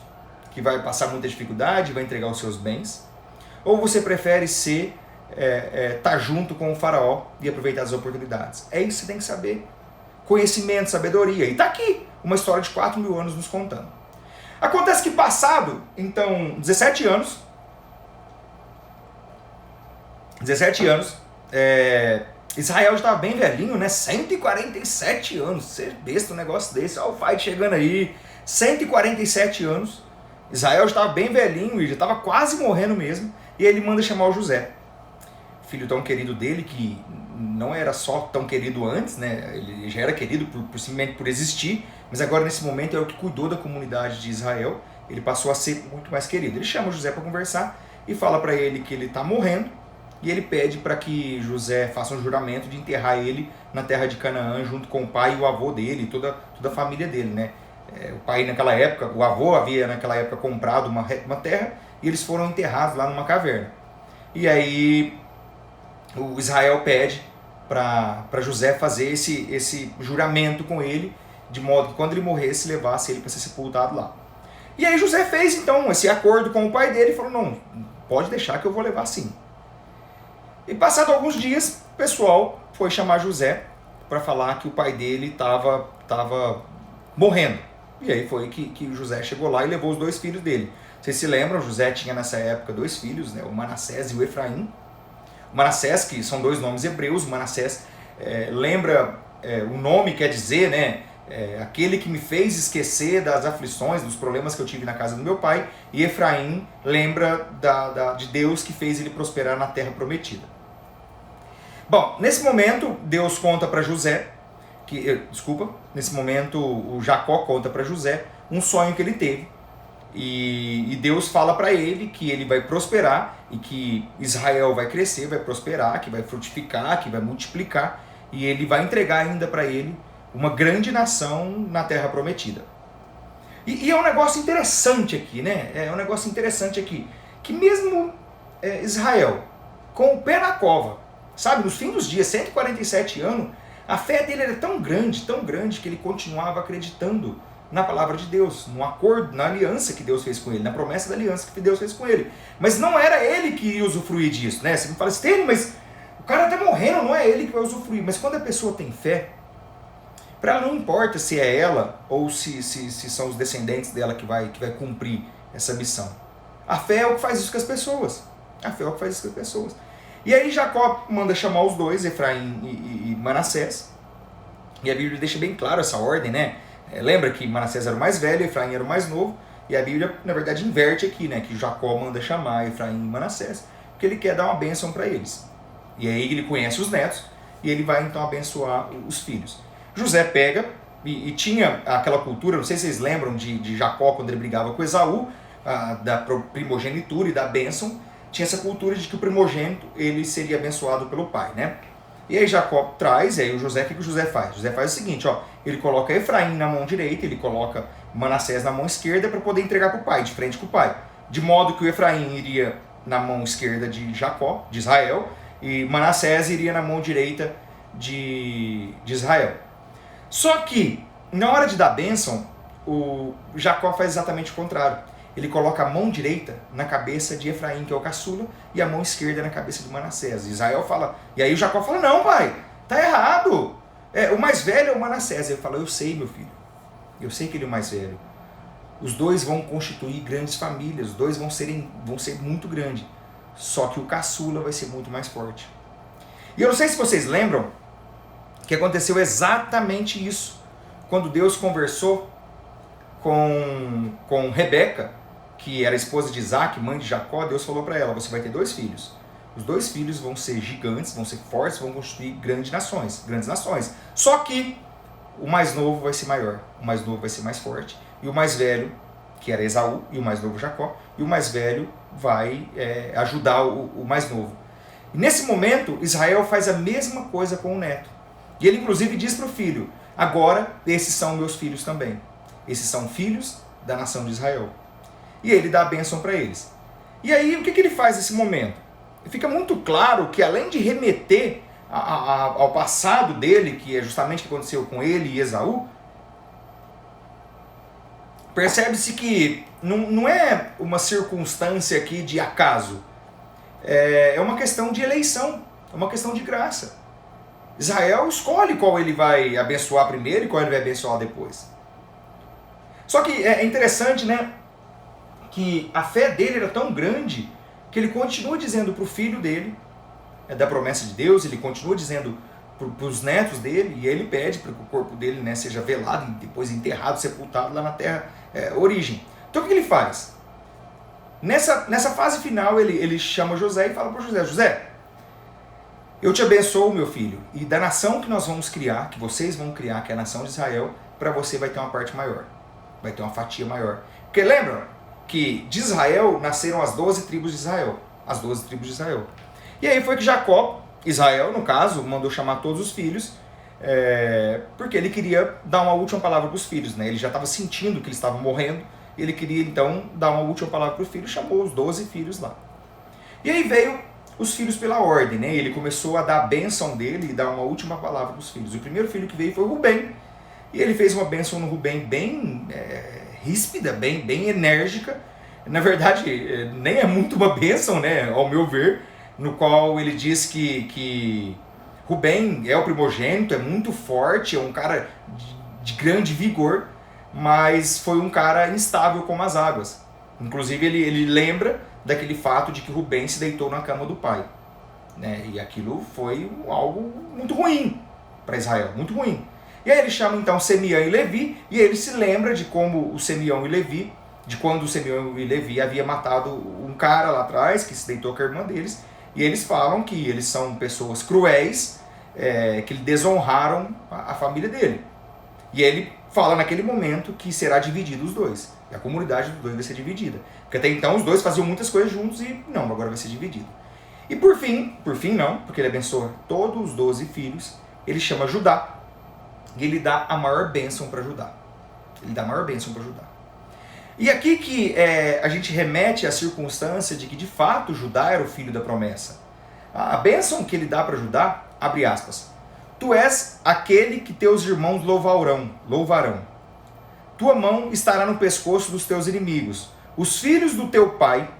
que vai passar muita dificuldade, vai entregar os seus bens, ou você prefere ser tá junto com o faraó e aproveitar as oportunidades? É isso que você tem que saber. Conhecimento, sabedoria. E está aqui uma história de 4.000 anos nos contando. Acontece que passado, então, 17 anos, Israel já estava bem velhinho, né? 147 anos. Você besta um negócio desse. Olha o fight chegando aí. 147 anos. Israel já estava bem velhinho e já estava quase morrendo mesmo. E ele manda chamar o José, filho tão querido dele, que não era só tão querido antes, né? Ele já era querido simplesmente por existir, mas agora nesse momento é o que cuidou da comunidade de Israel. Ele passou a ser muito mais querido. Ele chama o José para conversar e fala para ele que ele está morrendo. E ele pede para que José faça um juramento de enterrar ele na terra de Canaã, junto com o pai e o avô dele, e toda a família dele, né? O pai naquela época, o avô havia naquela época comprado uma terra, e eles foram enterrados lá numa caverna. E aí o Israel pede para José fazer esse juramento com ele, de modo que quando ele morresse, levasse ele para ser sepultado lá. E aí José fez então esse acordo com o pai dele e falou, não, pode deixar que eu vou levar sim. E passado alguns dias, o pessoal foi chamar José para falar que o pai dele estava morrendo. E aí foi que José chegou lá e levou os 2 filhos dele. Vocês se lembram, José tinha nessa época 2 filhos, né, o Manassés e o Efraim. O Manassés, que são 2 nomes hebreus, o Manassés lembra, o nome quer dizer, né, aquele que me fez esquecer das aflições, dos problemas que eu tive na casa do meu pai, e Efraim lembra de Deus que fez ele prosperar na terra prometida. Bom, nesse momento, Deus conta para José, nesse momento o Jacó conta para José um sonho que ele teve, e Deus fala para ele que ele vai prosperar, e que Israel vai crescer, vai prosperar, que vai frutificar, que vai multiplicar, e ele vai entregar ainda para ele uma grande nação na terra prometida. E é um negócio interessante aqui, né? É um negócio interessante aqui, que mesmo Israel, com o pé na cova, sabe, nos fins dos dias, 147 anos, a fé dele era tão grande, que ele continuava acreditando na palavra de Deus, no acordo, na aliança que Deus fez com ele, na promessa da aliança que Deus fez com ele. Mas não era ele que ia usufruir disso, né? Você me fala, Stênio, mas o cara está morrendo, não é ele que vai usufruir. Mas quando a pessoa tem fé, para ela não importa se é ela ou se são os descendentes dela que vai cumprir essa missão. A fé é o que faz isso com as pessoas. E aí Jacó manda chamar os 2, Efraim e Manassés. E a Bíblia deixa bem claro essa ordem, né? Lembra que Manassés era o mais velho, Efraim era o mais novo. E a Bíblia, na verdade, inverte aqui, né? Que Jacó manda chamar Efraim e Manassés, porque ele quer dar uma bênção para eles. E aí ele conhece os netos, e ele vai então abençoar os filhos. José pega, e tinha aquela cultura, não sei se vocês lembram de Jacó, quando ele brigava com Esaú, da primogenitura e da bênção, tinha essa cultura de que o primogênito ele seria abençoado pelo pai, né? E aí Jacó traz, e aí o José, o que o José faz? José faz o seguinte, ó, ele coloca Efraim na mão direita, ele coloca Manassés na mão esquerda para poder entregar para o pai, de frente com o pai. De modo que o Efraim iria na mão esquerda de Jacó, de Israel, e Manassés iria na mão direita de Israel. Só que, na hora de dar bênção, o Jacó faz exatamente o contrário. Ele coloca a mão direita na cabeça de Efraim, que é o caçula, e a mão esquerda na cabeça de Manassés. Israel fala, e aí o Jacó fala, não pai, tá errado. O mais velho é o Manassés. Ele fala, eu sei meu filho, eu sei que ele é o mais velho. Os dois vão constituir grandes famílias, os dois vão ser muito grandes. Só que o caçula vai ser muito mais forte. E eu não sei se vocês lembram que aconteceu exatamente isso. Quando Deus conversou com Rebeca, que era esposa de Isaac, mãe de Jacó, Deus falou para ela, você vai ter 2 filhos. Os 2 filhos vão ser gigantes, vão ser fortes, vão construir grandes nações. Só que o mais novo vai ser maior, o mais novo vai ser mais forte, e o mais velho, que era Esaú, e o mais novo Jacó, e o mais velho vai ajudar o mais novo. E nesse momento, Israel faz a mesma coisa com o neto. E ele inclusive diz para o filho, agora esses são meus filhos também. Esses são filhos da nação de Israel. E ele dá a bênção para eles. E aí, o que ele faz nesse momento? Fica muito claro que além de remeter ao passado dele, que é justamente o que aconteceu com ele e Esaú, percebe-se que não é uma circunstância aqui de acaso. É uma questão de eleição, é uma questão de graça. Israel escolhe qual ele vai abençoar primeiro e qual ele vai abençoar depois. Só que é interessante, né, que a fé dele era tão grande que ele continua dizendo para o filho dele, da promessa de Deus, ele continua dizendo para os netos dele, e ele pede para que o corpo dele, né, seja velado e depois enterrado, sepultado lá na terra origem. Então o que ele faz? Nessa fase final ele chama José e fala para José, José, eu te abençoo, meu filho, e da nação que nós vamos criar, que vocês vão criar, que é a nação de Israel, para você vai ter uma parte maior, vai ter uma fatia maior. Porque lembra que de Israel nasceram as 12 tribos de Israel, as 12 tribos de Israel. E aí foi que Jacó, Israel no caso, mandou chamar todos os filhos, porque ele queria dar uma última palavra para os filhos, né? Ele já estava sentindo que eles estavam morrendo, e ele queria então dar uma última palavra para os filhos, chamou os 12 filhos lá. E aí veio os filhos pela ordem, né? Ele começou a dar a bênção dele e dar uma última palavra para os filhos. O primeiro filho que veio foi o Rubem, e ele fez uma bênção no Rubem bem ríspida, bem enérgica. Na verdade, nem é muito uma bênção, né, ao meu ver, no qual ele diz que Rubem é o primogênito, é muito forte, é um cara de grande vigor, mas foi um cara instável como as águas. Inclusive ele lembra daquele fato de que Rubem se deitou na cama do pai, né? E aquilo foi algo muito ruim para Israel, muito ruim. E aí ele chama então Simeão e Levi, e ele se lembra de como o Simeão e Levi, de quando o Simeão e Levi havia matado um cara lá atrás, que se deitou com a irmã deles, e eles falam que eles são pessoas cruéis, que desonraram a família dele. E ele fala naquele momento que será dividido os dois, e a comunidade dos dois vai ser dividida. Porque até então os dois faziam muitas coisas juntos e não, agora vai ser dividido. E por fim não, porque ele abençoa todos os 12 filhos, ele chama Judá, e ele dá a maior bênção para Judá. Ele dá a maior bênção para Judá. E aqui que a gente remete à circunstância de que de fato Judá era o filho da promessa. A bênção que ele dá para Judá, abre aspas, tu és aquele que teus irmãos louvarão. Tua mão estará no pescoço dos teus inimigos. Os filhos do teu pai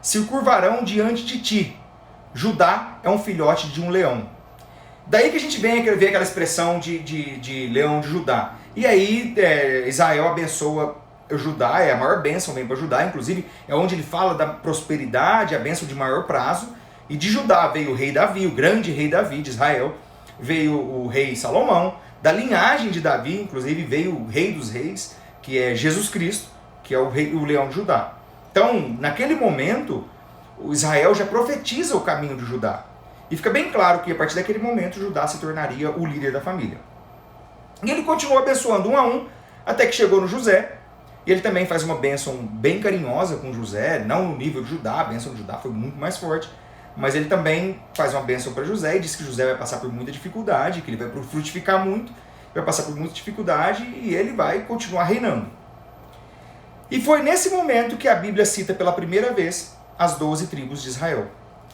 se curvarão diante de ti. Judá é um filhote de um leão. Daí que a gente vem a ver aquela expressão de leão de Judá. E aí Israel abençoa Judá, a maior bênção vem para Judá, inclusive é onde ele fala da prosperidade, a bênção de maior prazo. E de Judá veio o rei Davi, o grande rei Davi de Israel, veio o rei Salomão, da linhagem de Davi, inclusive veio o rei dos reis, que é Jesus Cristo, que é o leão de Judá. Então, naquele momento, o Israel já profetiza o caminho de Judá. E fica bem claro que a partir daquele momento Judá se tornaria o líder da família. E ele continuou abençoando um a um, até que chegou no José. E ele também faz uma bênção bem carinhosa com José, não no nível de Judá, a bênção de Judá foi muito mais forte. Mas ele também faz uma bênção para José e diz que José vai passar por muita dificuldade, que ele vai frutificar muito, vai passar por muita dificuldade e ele vai continuar reinando. E foi nesse momento que a Bíblia cita pela primeira vez as 12 tribos de Israel.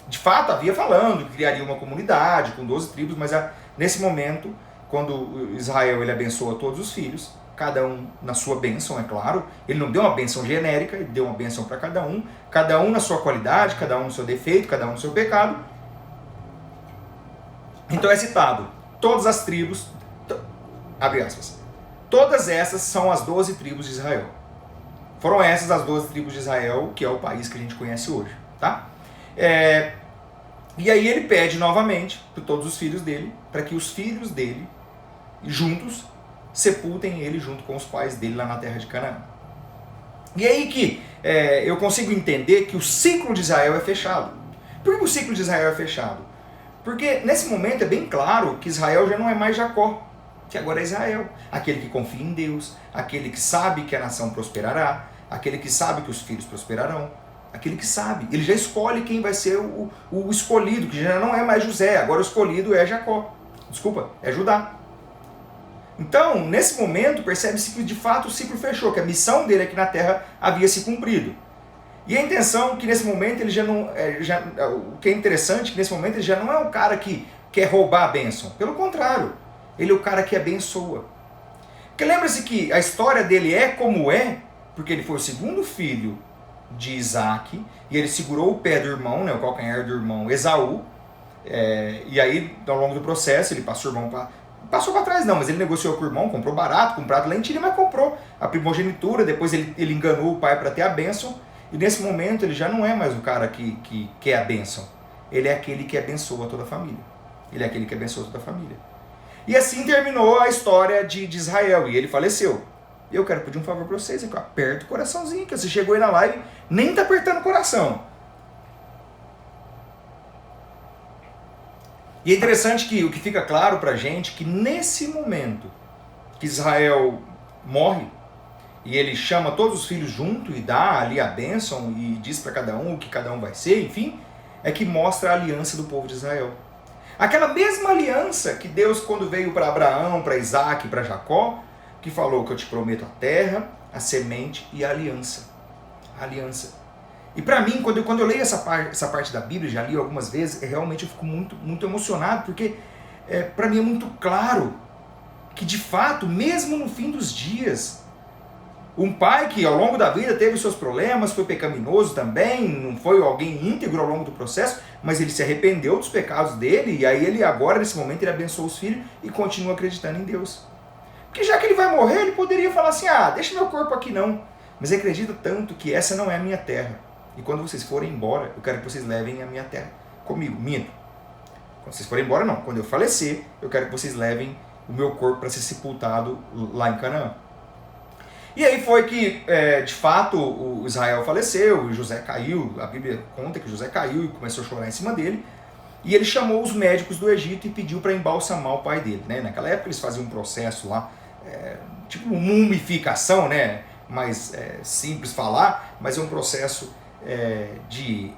De fato, havia falando que criaria uma comunidade com 12 tribos, mas nesse momento, quando Israel ele abençoa todos os filhos, cada um na sua bênção, é claro. Ele não deu uma bênção genérica, ele deu uma bênção para cada um na sua qualidade, cada um no seu defeito, cada um no seu pecado. Então é citado, todas as tribos, abre aspas, todas essas são as 12 tribos de Israel. Foram essas as 12 tribos de Israel, que é o país que a gente conhece hoje, tá? E aí ele pede novamente para todos os filhos dele, para que os filhos dele, juntos, sepultem ele junto com os pais dele lá na terra de Canaã. E aí que eu consigo entender que o ciclo de Israel é fechado. Por que o ciclo de Israel é fechado? Porque nesse momento é bem claro que Israel já não é mais Jacó, que agora é Israel. Aquele que confia em Deus, aquele que sabe que a nação prosperará, aquele que sabe que os filhos prosperarão, aquele que sabe. Ele já escolhe quem vai ser o escolhido, que já não é mais José, agora o escolhido é Jacó. Desculpa, é Judá. Então, nesse momento, percebe-se que de fato o ciclo fechou, que a missão dele aqui na terra havia se cumprido. E a intenção é que nesse momento ele já não. O que é interessante é que nesse momento ele já não é o cara que quer roubar a bênção. Pelo contrário, ele é o cara que abençoa. Porque lembra-se que a história dele é como é, porque ele foi o segundo filho de Isaac, e ele segurou o pé do irmão, né, o calcanhar do irmão Esaú, e aí, ao longo do processo, ele passou o irmão para. Passou para trás não, mas ele negociou com o irmão, comprou barato, com um prato de lentilha, mas comprou a primogenitura, depois ele enganou o pai para ter a bênção, e nesse momento ele já não é mais o cara que quer a bênção, ele é aquele que abençoa toda a família. Ele é aquele que abençoa toda a família. E assim terminou a história de Israel, e ele faleceu. Eu quero pedir um favor para vocês, aqui, aperta o coraçãozinho, que você chegou aí na live, nem tá apertando o coração. E é interessante que o que fica claro pra gente, que nesse momento que Israel morre, e ele chama todos os filhos junto e dá ali a bênção e diz para cada um o que cada um vai ser, enfim, é que mostra a aliança do povo de Israel. Aquela mesma aliança que Deus, quando veio para Abraão, para Isaac, para Jacó, que falou que eu te prometo a terra, a semente e a aliança. A aliança. E para mim, quando eu leio essa parte da Bíblia, já li algumas vezes, realmente eu fico muito emocionado, porque para mim é muito claro que de fato, mesmo no fim dos dias, um pai que ao longo da vida teve seus problemas, foi pecaminoso também, não foi alguém íntegro ao longo do processo, mas ele se arrependeu dos pecados dele, e aí ele agora, nesse momento, ele abençoa os filhos e continua acreditando em Deus. Porque já que ele vai morrer, ele poderia falar assim, deixa meu corpo aqui não. Mas ele acredita tanto que essa não é a minha terra. E quando vocês forem embora, eu quero que vocês levem a minha terra comigo, minto. Quando vocês forem embora, não. Quando eu falecer, eu quero que vocês levem o meu corpo para ser sepultado lá em Canaã. E aí foi que, de fato, o Israel faleceu, e José caiu, a Bíblia conta que José caiu e começou a chorar em cima dele, e ele chamou os médicos do Egito e pediu para embalsamar o pai dele. Né? Naquela época eles faziam um processo lá, tipo mumificação, né? Mais simples falar, mas é um processo de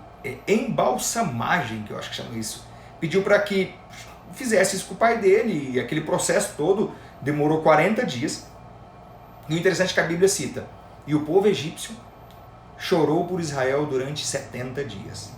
embalsamagem, que eu acho que chama isso. Pediu para que fizesse isso com o pai dele, e aquele processo todo demorou 40 dias. E o interessante é que a Bíblia cita, e o povo egípcio chorou por Israel durante 70 dias.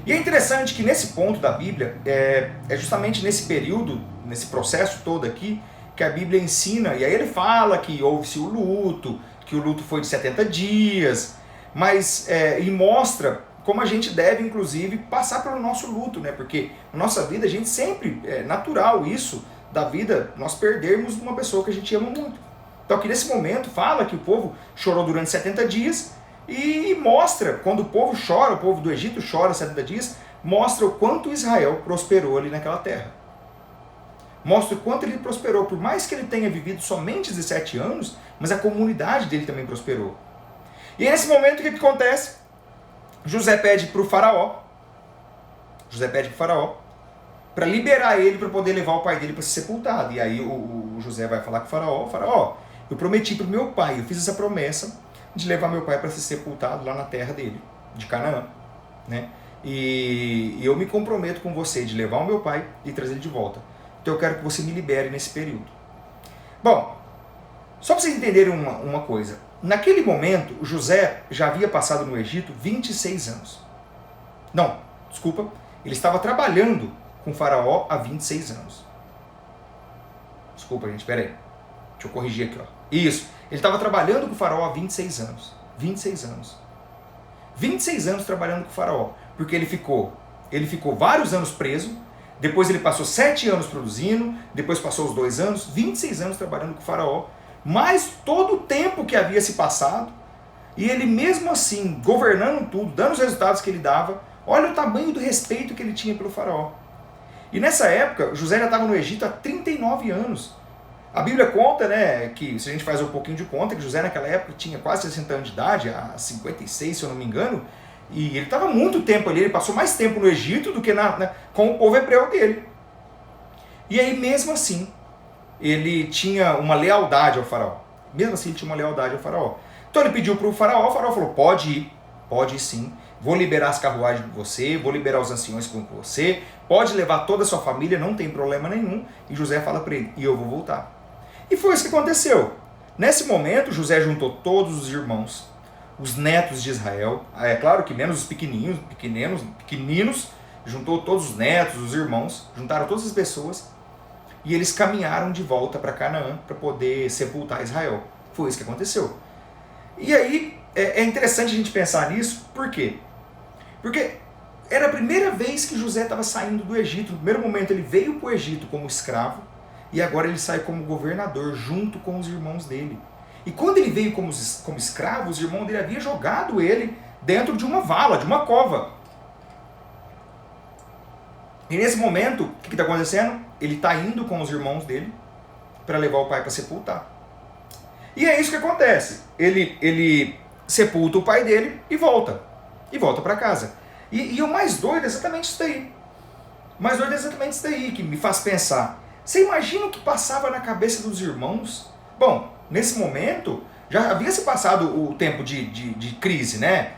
E é interessante que nesse ponto da Bíblia, é justamente nesse período, nesse processo todo aqui, que a Bíblia ensina, e aí ele fala que houve-se o luto, que o luto foi de 70 dias, mas e mostra como a gente deve, inclusive, passar pelo nosso luto, né? Porque na nossa vida, a gente sempre, é natural isso, da vida, nós perdermos uma pessoa que a gente ama muito. Então aqui nesse momento fala que o povo chorou durante 70 dias e mostra, quando o povo chora, o povo do Egito chora 70 dias, mostra o quanto Israel prosperou ali naquela terra. mostra o quanto ele prosperou. Por mais que ele tenha vivido somente 17 anos, mas a comunidade dele também prosperou. E nesse momento, o que acontece? José pede para o faraó, para liberar ele para poder levar o pai dele para ser sepultado. E aí o José vai falar com o faraó, eu prometi para o meu pai, eu fiz essa promessa de levar meu pai para ser sepultado lá na terra dele, de Canaã, né? E eu me comprometo com você de levar o meu pai e trazer ele de volta. Então eu quero que você me libere nesse período. Bom, só para vocês entenderem uma coisa. Naquele momento, José já havia passado no Egito 26 anos. Não, desculpa, ele estava trabalhando com o faraó há 26 anos. Desculpa, gente, espera aí. Deixa eu corrigir aqui, ó. Isso, ele estava trabalhando com o faraó há 26 anos. 26 anos. 26 anos trabalhando com o faraó. Porque ele ficou vários anos preso, depois ele passou 7 anos produzindo, depois passou os 2 anos, 26 anos trabalhando com o faraó, mais todo o tempo que havia se passado, e ele mesmo assim, governando tudo, dando os resultados que ele dava, olha o tamanho do respeito que ele tinha pelo faraó. E nessa época, José já estava no Egito há 39 anos. A Bíblia conta, né, que se a gente faz um pouquinho de conta, que José naquela época tinha quase 60 anos de idade, há 56 se eu não me engano, e ele estava muito tempo ali, ele passou mais tempo no Egito do que com o povo hebreu dele. E aí mesmo assim, ele tinha uma lealdade ao faraó. Mesmo assim ele tinha uma lealdade ao faraó. Então ele pediu para o faraó falou, pode ir sim, vou liberar as carruagens com você, vou liberar os anciões com você, pode levar toda a sua família, não tem problema nenhum. E José fala para ele, e eu vou voltar. E foi isso que aconteceu. Nesse momento, José juntou todos os irmãos, os netos de Israel, é claro que menos os pequeninos, juntou todos os netos, os irmãos, juntaram todas as pessoas, e eles caminharam de volta para Canaã para poder sepultar Israel. Foi isso que aconteceu. E aí, é interessante a gente pensar nisso, por quê? Porque era a primeira vez que José estava saindo do Egito. No primeiro momento ele veio para o Egito como escravo, e agora ele sai como governador, junto com os irmãos dele. E quando ele veio como escravo, os irmãos dele haviam jogado ele dentro de uma vala, de uma cova. E nesse momento, o que está acontecendo? Ele está indo com os irmãos dele para levar o pai para sepultar. E é isso que acontece. Ele sepulta o pai dele e volta. E volta para casa. E o mais doido é exatamente isso daí. O mais doido é exatamente isso daí que me faz pensar. Você imagina o que passava na cabeça dos irmãos? Bom, nesse momento, já havia se passado o tempo de crise, né?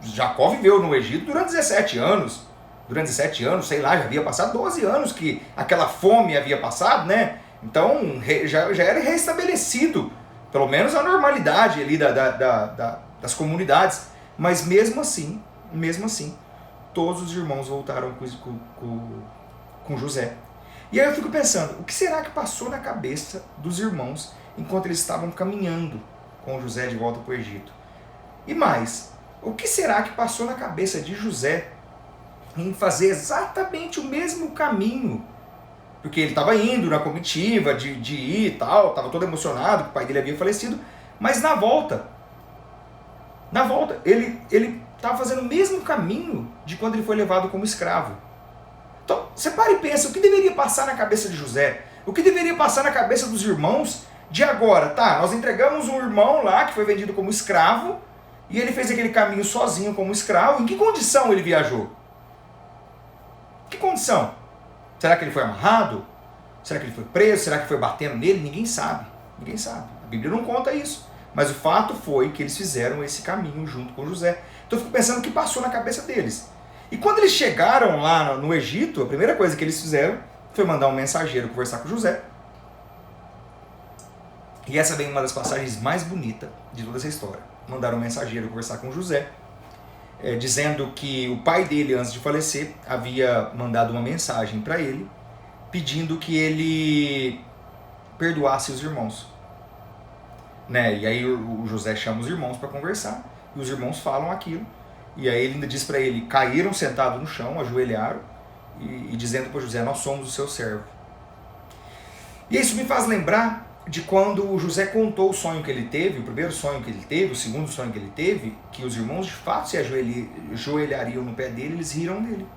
Jacó viveu no Egito durante 17 anos. Durante 17 anos, sei lá, já havia passado 12 anos que aquela fome havia passado, né? Então, já era restabelecido, pelo menos a normalidade ali das comunidades. Mas mesmo assim, todos os irmãos voltaram com José. E aí eu fico pensando, o que será que passou na cabeça dos irmãos enquanto eles estavam caminhando com José de volta para o Egito? E mais, o que será que passou na cabeça de José em fazer exatamente o mesmo caminho? Porque ele estava indo na comitiva de ir e tal, estava todo emocionado que o pai dele havia falecido, mas na volta, ele estava fazendo o mesmo caminho de quando ele foi levado como escravo. Então, você para e pensa, o que deveria passar na cabeça de José? O que deveria passar na cabeça dos irmãos de agora? Tá, nós entregamos um irmão lá que foi vendido como escravo, e ele fez aquele caminho sozinho como escravo. Em que condição ele viajou? Que condição? Será que ele foi amarrado? Será que ele foi preso? Será que foi batendo nele? Ninguém sabe. Ninguém sabe. A Bíblia não conta isso. Mas o fato foi que eles fizeram esse caminho junto com José. Então eu fico pensando o que passou na cabeça deles. E quando eles chegaram lá no Egito, a primeira coisa que eles fizeram foi mandar um mensageiro conversar com José. E essa vem uma das passagens mais bonitas de toda essa história. Mandaram um mensageiro conversar com José, dizendo que o pai dele, antes de falecer, havia mandado uma mensagem para ele, pedindo que ele perdoasse os irmãos. Né? E aí o José chama os irmãos para conversar, e os irmãos falam aquilo, e aí ele ainda diz para ele, caíram sentados no chão, ajoelharam, e dizendo para José, nós somos o seu servo. E isso me faz lembrar de quando o José contou o sonho que ele teve, o primeiro sonho que ele teve, o segundo sonho que ele teve, que os irmãos de fato se ajoelhariam no pé dele, eles riram dele.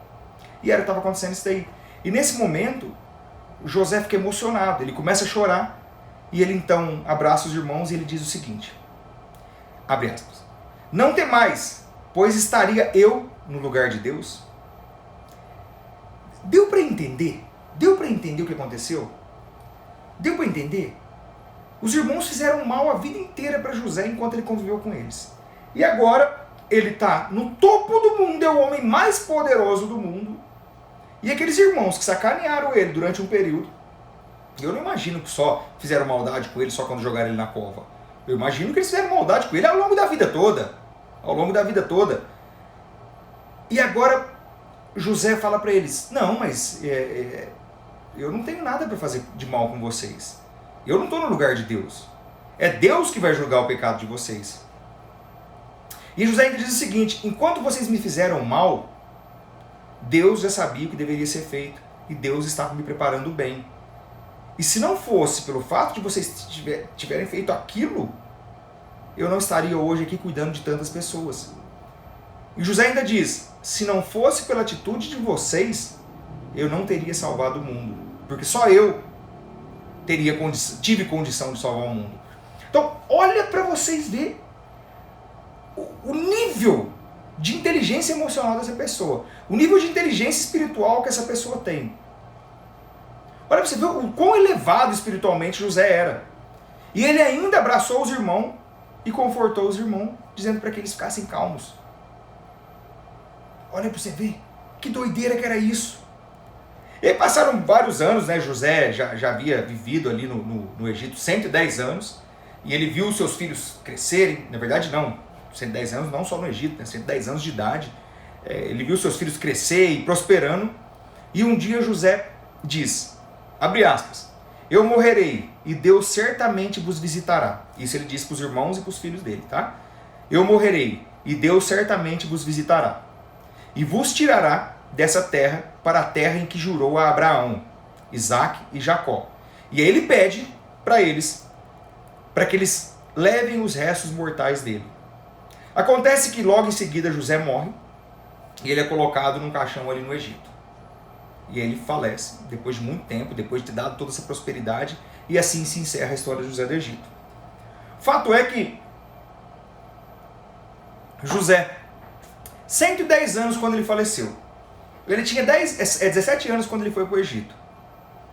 E era o que estava acontecendo isso daí. E nesse momento, José fica emocionado, ele começa a chorar, e ele então abraça os irmãos e ele diz o seguinte, abre aspas, não temais, pois estaria eu no lugar de Deus? Deu para entender? Deu para entender o que aconteceu? Deu para entender? Os irmãos fizeram mal a vida inteira para José enquanto ele conviveu com eles. E agora ele está no topo do mundo, é o homem mais poderoso do mundo. E aqueles irmãos que sacanearam ele durante um período, eu não imagino que só fizeram maldade com ele só quando jogaram ele na cova. Eu imagino que eles fizeram maldade com ele ao longo da vida toda. Ao longo da vida toda. E agora José fala para eles, não, mas eu não tenho nada para fazer de mal com vocês. Eu não estou no lugar de Deus. É Deus que vai julgar o pecado de vocês. E José ainda diz o seguinte, enquanto vocês me fizeram mal, Deus já sabia o que deveria ser feito. E Deus estava me preparando bem. E se não fosse pelo fato de vocês tiverem feito aquilo, eu não estaria hoje aqui cuidando de tantas pessoas. E José ainda diz, se não fosse pela atitude de vocês, eu não teria salvado o mundo. Porque só eu tive condição de salvar o mundo. Então, olha para vocês verem o nível de inteligência emocional dessa pessoa. O nível de inteligência espiritual que essa pessoa tem. Olha para você ver o quão elevado espiritualmente José era. E ele ainda abraçou os irmãos e confortou os irmãos, dizendo para que eles ficassem calmos. Olha para você ver que doideira que era isso. E aí passaram vários anos, né? José já havia vivido ali no Egito 110 anos, e ele viu seus filhos crescerem, na verdade não, 110 anos não só no Egito, né? 110 anos de idade, ele viu seus filhos crescer e prosperando, e um dia José diz, abre aspas, eu morrerei e Deus certamente vos visitará. Isso ele diz para os irmãos e para os filhos dele, tá? Eu morrerei e Deus certamente vos visitará e vos tirará dessa terra para a terra em que jurou a Abraão, Isaque e Jacó. E aí ele pede para eles, para que eles levem os restos mortais dele. Acontece que logo em seguida José morre e ele é colocado num caixão ali no Egito. E ele falece, depois de muito tempo, depois de ter dado toda essa prosperidade, e assim se encerra a história de José do Egito. Fato é que José, 110 anos quando ele faleceu, ele tinha 17 anos quando ele foi para o Egito.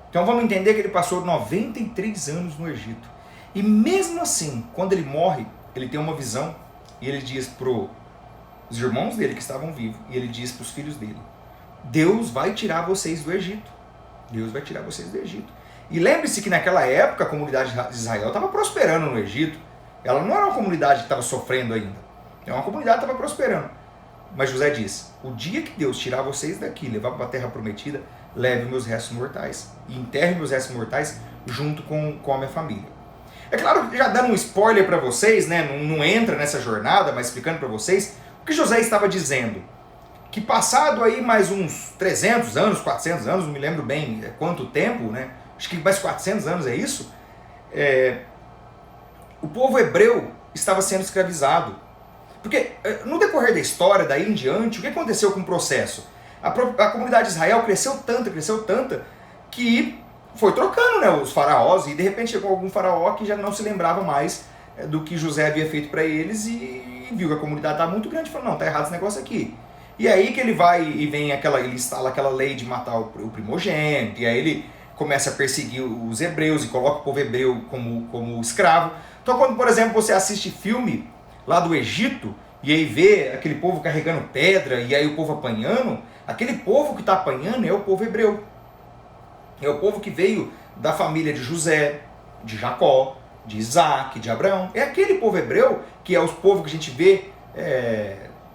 Então vamos entender que ele passou 93 anos no Egito. E mesmo assim, quando ele morre, ele tem uma visão, e ele diz para os irmãos dele que estavam vivos, e ele diz para os filhos dele, Deus vai tirar vocês do Egito. Deus vai tirar vocês do Egito. E lembre-se que naquela época a comunidade de Israel estava prosperando no Egito. Ela não era uma comunidade que estava sofrendo ainda. É uma comunidade que estava prosperando. Mas José diz, o dia que Deus tirar vocês daqui, levar para a terra prometida, leve meus restos mortais. E enterre meus restos mortais junto com a minha família. É claro, já dando um spoiler para vocês, né? Não entra nessa jornada, mas explicando para vocês, o que José estava dizendo? Que passado aí mais uns 300 anos, 400 anos, não me lembro bem quanto tempo, né? Acho que mais 400 anos é isso, o povo hebreu estava sendo escravizado. Porque no decorrer da história, daí em diante, o que aconteceu com o processo? A comunidade de Israel cresceu tanto, que foi trocando, né, os faraós, e de repente chegou algum faraó que já não se lembrava mais do que José havia feito para eles, e viu que a comunidade estava muito grande, e falou, não, tá errado esse negócio aqui. E aí que ele vai e vem ele instala aquela lei de matar o primogênito, e aí ele começa a perseguir os hebreus e coloca o povo hebreu como escravo. Então quando, por exemplo, você assiste filme lá do Egito, e aí vê aquele povo carregando pedra, e aí o povo apanhando, aquele povo que está apanhando é o povo hebreu. É o povo que veio da família de José, de Jacó, de Isaque, de Abraão. É aquele povo hebreu, que é os povos que a gente vê,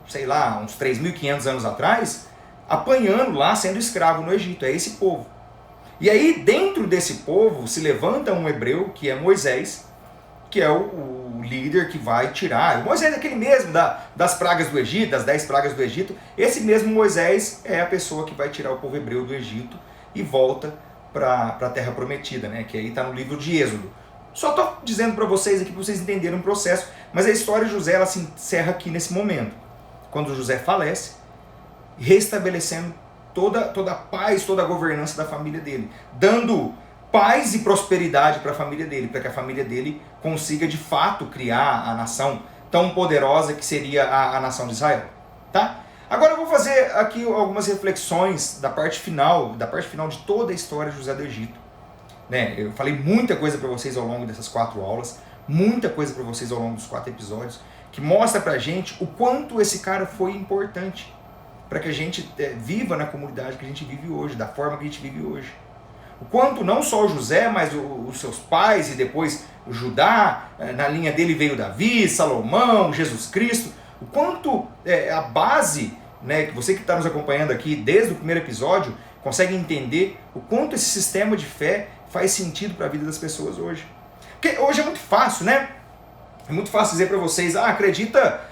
sei lá, uns 3.500 anos atrás, apanhando lá, sendo escravo no Egito. É esse povo. E aí, dentro desse povo, se levanta um hebreu, que é Moisés, que é o líder que vai tirar. Moisés é aquele mesmo das pragas do Egito, das 10 pragas do Egito. Esse mesmo Moisés é a pessoa que vai tirar o povo hebreu do Egito e volta para a Terra Prometida, né? Que aí está no livro de Êxodo. Só estou dizendo para vocês aqui, para vocês entenderem o processo, mas a história de José ela se encerra aqui nesse momento, quando José falece, restabelecendo toda a paz, toda a governança da família dele, dando paz e prosperidade para a família dele, para que a família dele consiga de fato criar a nação tão poderosa que seria a nação de Israel, tá? Agora eu vou fazer aqui algumas reflexões da parte final de toda a história de José do Egito, né? Eu falei muita coisa para vocês ao longo dessas 4 aulas, muita coisa para vocês ao longo dos 4 episódios, que mostra pra gente o quanto esse cara foi importante para que a gente viva na comunidade que a gente vive hoje, da forma que a gente vive hoje. O quanto não só o José, mas os seus pais e depois o Judá, na linha dele veio Davi, Salomão, Jesus Cristo, o quanto a base, né, que você que está nos acompanhando aqui desde o primeiro episódio, consegue entender o quanto esse sistema de fé faz sentido para a vida das pessoas hoje. Porque hoje é muito fácil, né? É muito fácil dizer para vocês, acredita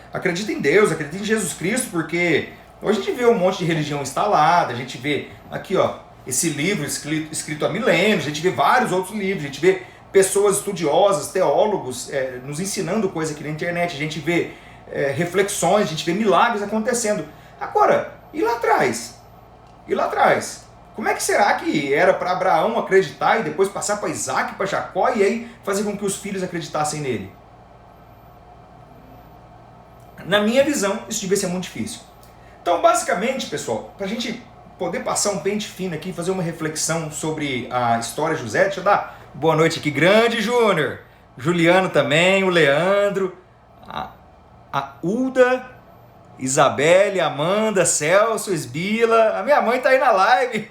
em Deus, acredita em Jesus Cristo, porque hoje a gente vê um monte de religião instalada, a gente vê aqui, ó, esse livro escrito há milênios, a gente vê vários outros livros, a gente vê pessoas estudiosas, teólogos nos ensinando coisa aqui na internet, a gente vê reflexões, a gente vê milagres acontecendo. Agora, e lá atrás? E lá atrás? Como é que será que era para Abraão acreditar e depois passar para Isaac, para Jacó e aí fazer com que os filhos acreditassem nele? Na minha visão, isso devia ser muito difícil. Então, basicamente, pessoal, para a gente poder passar um pente fino aqui, fazer uma reflexão sobre a história de José, deixa eu dar boa noite aqui, grande Júnior, Juliano também, o Leandro, a Uda, Isabelle, Amanda, Celso, Esbila, a minha mãe tá aí na live.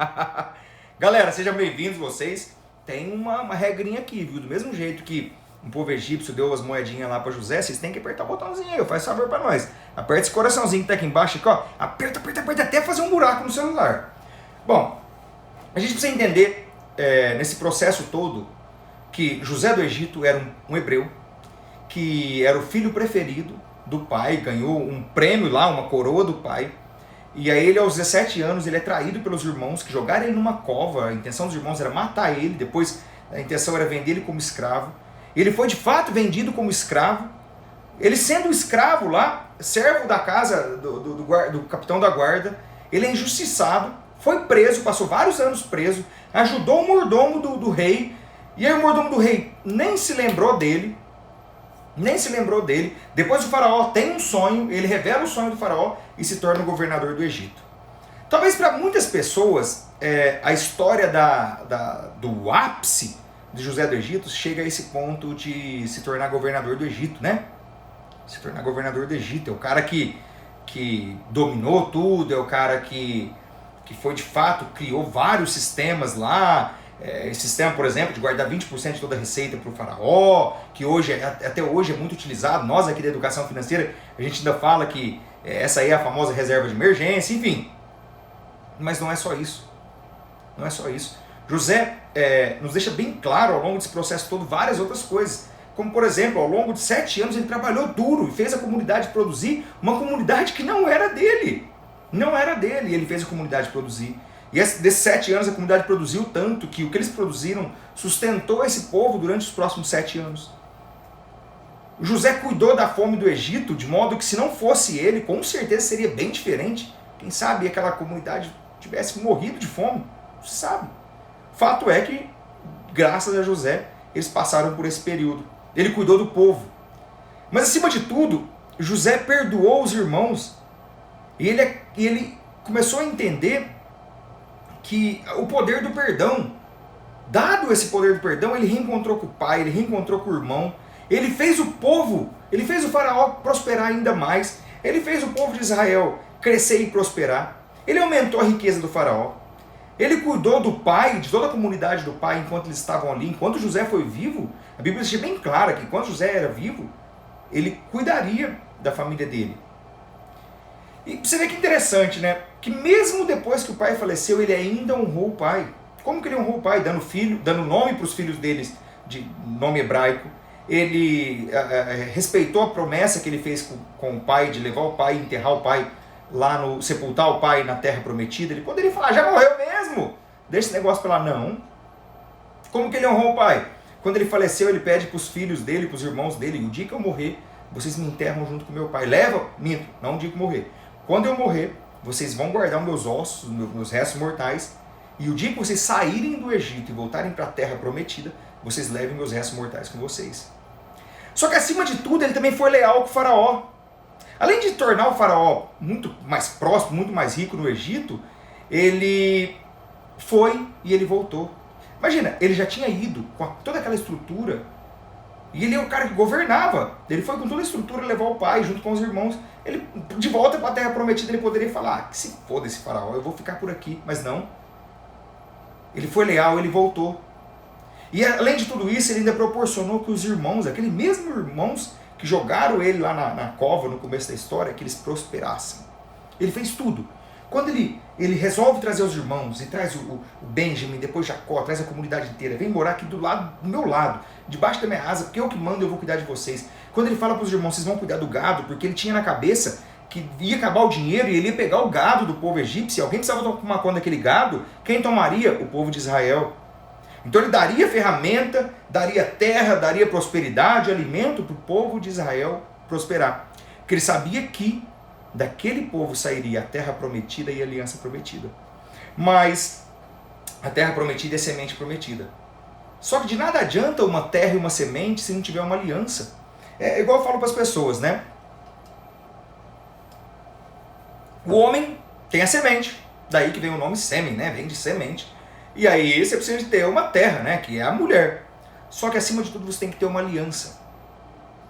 Galera, sejam bem-vindos vocês. Tem uma regrinha aqui, viu? Do mesmo jeito que um povo egípcio deu as moedinhas lá para José, vocês têm que apertar o botãozinho aí, faz favor para nós. Aperta esse coraçãozinho que tá aqui embaixo, aqui, ó. Aperta, até fazer um buraco no celular. Bom, a gente precisa entender nesse processo todo que José do Egito era um hebreu, que era o filho preferido do pai, ganhou um prêmio lá, uma coroa do pai, e aí ele aos 17 anos ele é traído pelos irmãos, que jogaram ele numa cova, a intenção dos irmãos era matar ele, depois a intenção era vender ele como escravo. Ele foi de fato vendido como escravo, ele sendo escravo lá, servo da casa do capitão da guarda, ele é injustiçado, foi preso, passou vários anos preso, ajudou o mordomo do rei, e aí o mordomo do rei nem se lembrou dele, depois o faraó tem um sonho, ele revela o sonho do faraó e se torna o governador do Egito. Talvez para muitas pessoas, a história do ápice de José do Egito chega a esse ponto de se tornar governador do Egito, né? Se tornar governador do Egito, é o cara que dominou tudo, é o cara que foi de fato, criou vários sistemas lá, esse sistema, por exemplo, de guardar 20% de toda a receita para o faraó, que hoje, até hoje é muito utilizado. Nós aqui da educação financeira, a gente ainda fala que essa aí é a famosa reserva de emergência, enfim. Mas não é só isso. Não é só isso. José nos deixa bem claro ao longo desse processo todo várias outras coisas. Como, por exemplo, ao longo de 7 anos ele trabalhou duro e fez a comunidade produzir uma comunidade que não era dele. Não era dele, e ele fez a comunidade produzir. E desses 7 anos a comunidade produziu tanto que o que eles produziram sustentou esse povo durante os próximos 7 anos. José cuidou da fome do Egito, de modo que se não fosse ele, com certeza seria bem diferente. Quem sabe aquela comunidade tivesse morrido de fome, não se sabe. Fato é que, graças a José, eles passaram por esse período. Ele cuidou do povo. Mas acima de tudo, José perdoou os irmãos e ele começou a entender que o poder do perdão, dado esse poder do perdão, ele reencontrou com o pai, ele reencontrou com o irmão, ele fez o povo, ele fez o faraó prosperar ainda mais, ele fez o povo de Israel crescer e prosperar, ele aumentou a riqueza do faraó, ele cuidou do pai, de toda a comunidade do pai enquanto eles estavam ali, enquanto José foi vivo. A Bíblia deixa bem clara que enquanto José era vivo, ele cuidaria da família dele. E você vê que interessante, né? Que mesmo depois que o pai faleceu, ele ainda honrou o pai. Como que ele honrou o pai? Dando nome para os filhos deles, de nome hebraico. Ele respeitou a promessa que ele fez com o pai, de levar o pai, enterrar o pai, sepultar o pai na terra prometida. Ele poderia falar, já morreu mesmo? Deixa esse negócio pra lá. Não. Como que ele honrou o pai? Quando ele faleceu, ele pede para os filhos dele, para os irmãos dele, o dia que eu morrer, vocês me enterram junto com meu pai. Leva, minto, não digo morrer. Quando eu morrer, vocês vão guardar os meus ossos, meus restos mortais, e o dia que vocês saírem do Egito e voltarem para a terra prometida, vocês levem meus restos mortais com vocês. Só que acima de tudo, ele também foi leal com o faraó. Além de tornar o faraó muito mais próximo, muito mais rico no Egito, ele foi e ele voltou. Imagina, ele já tinha ido com toda aquela estrutura, e ele é o cara que governava. Ele foi com toda a estrutura levar o pai junto com os irmãos. Ele, de volta para a terra prometida, ele poderia falar, que se foda esse faraó, eu vou ficar por aqui. Mas não. Ele foi leal, ele voltou. E além de tudo isso, ele ainda proporcionou que os irmãos, aqueles mesmos irmãos que jogaram ele lá na cova no começo da história, que eles prosperassem. Ele fez tudo. Quando ele resolve trazer os irmãos, e traz o Benjamin, depois Jacó, traz a comunidade inteira, vem morar aqui do meu lado, debaixo da minha asa, porque eu que mando, eu vou cuidar de vocês. Quando ele fala para os irmãos, vocês vão cuidar do gado, porque ele tinha na cabeça que ia acabar o dinheiro e ele ia pegar o gado do povo egípcio, alguém precisava tomar conta daquele gado, quem tomaria? O povo de Israel. Então ele daria ferramenta, daria terra, daria prosperidade, alimento para o povo de Israel prosperar. Porque ele sabia que daquele povo sairia a terra prometida e a aliança prometida. Mas a terra prometida é a semente prometida. Só que de nada adianta uma terra e uma semente se não tiver uma aliança. É igual eu falo para as pessoas, né? O homem tem a semente, daí que vem o nome sêmen, né? Vem de semente. E aí você precisa de ter uma terra, né? Que é a mulher. Só que acima de tudo você tem que ter uma aliança.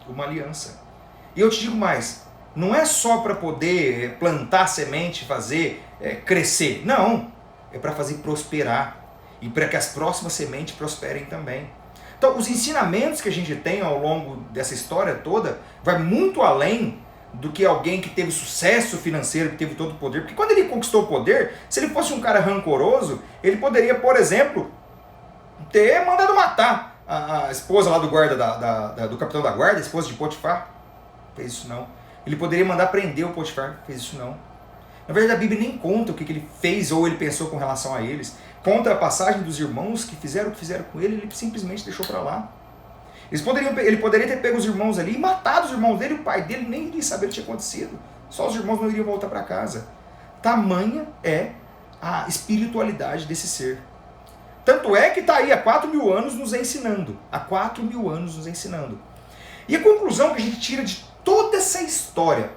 Uma aliança. E eu te digo mais, não é só para poder plantar semente, fazer crescer. Não, é para fazer prosperar. E para que as próximas sementes prosperem também. Então os ensinamentos que a gente tem ao longo dessa história toda vai muito além do que alguém que teve sucesso financeiro, que teve todo o poder. Porque quando ele conquistou o poder, se ele fosse um cara rancoroso, ele poderia, por exemplo, ter mandado matar a esposa lá do guarda, do capitão da guarda, a esposa de Potifar. Fez isso não. Ele poderia mandar prender o Potifar. Fez isso não. Na verdade, a Bíblia nem conta o que ele fez ou ele pensou com relação a eles. Conta a passagem dos irmãos que fizeram o que fizeram com ele simplesmente deixou para lá. Ele poderia ter pego os irmãos ali e matado os irmãos dele, o pai dele nem iria saber o que tinha acontecido. Só os irmãos não iriam voltar para casa. Tamanha é a espiritualidade desse ser. Tanto é que está aí há 4.000 anos nos ensinando. Há 4.000 anos nos ensinando. E a conclusão que a gente tira de toda essa história,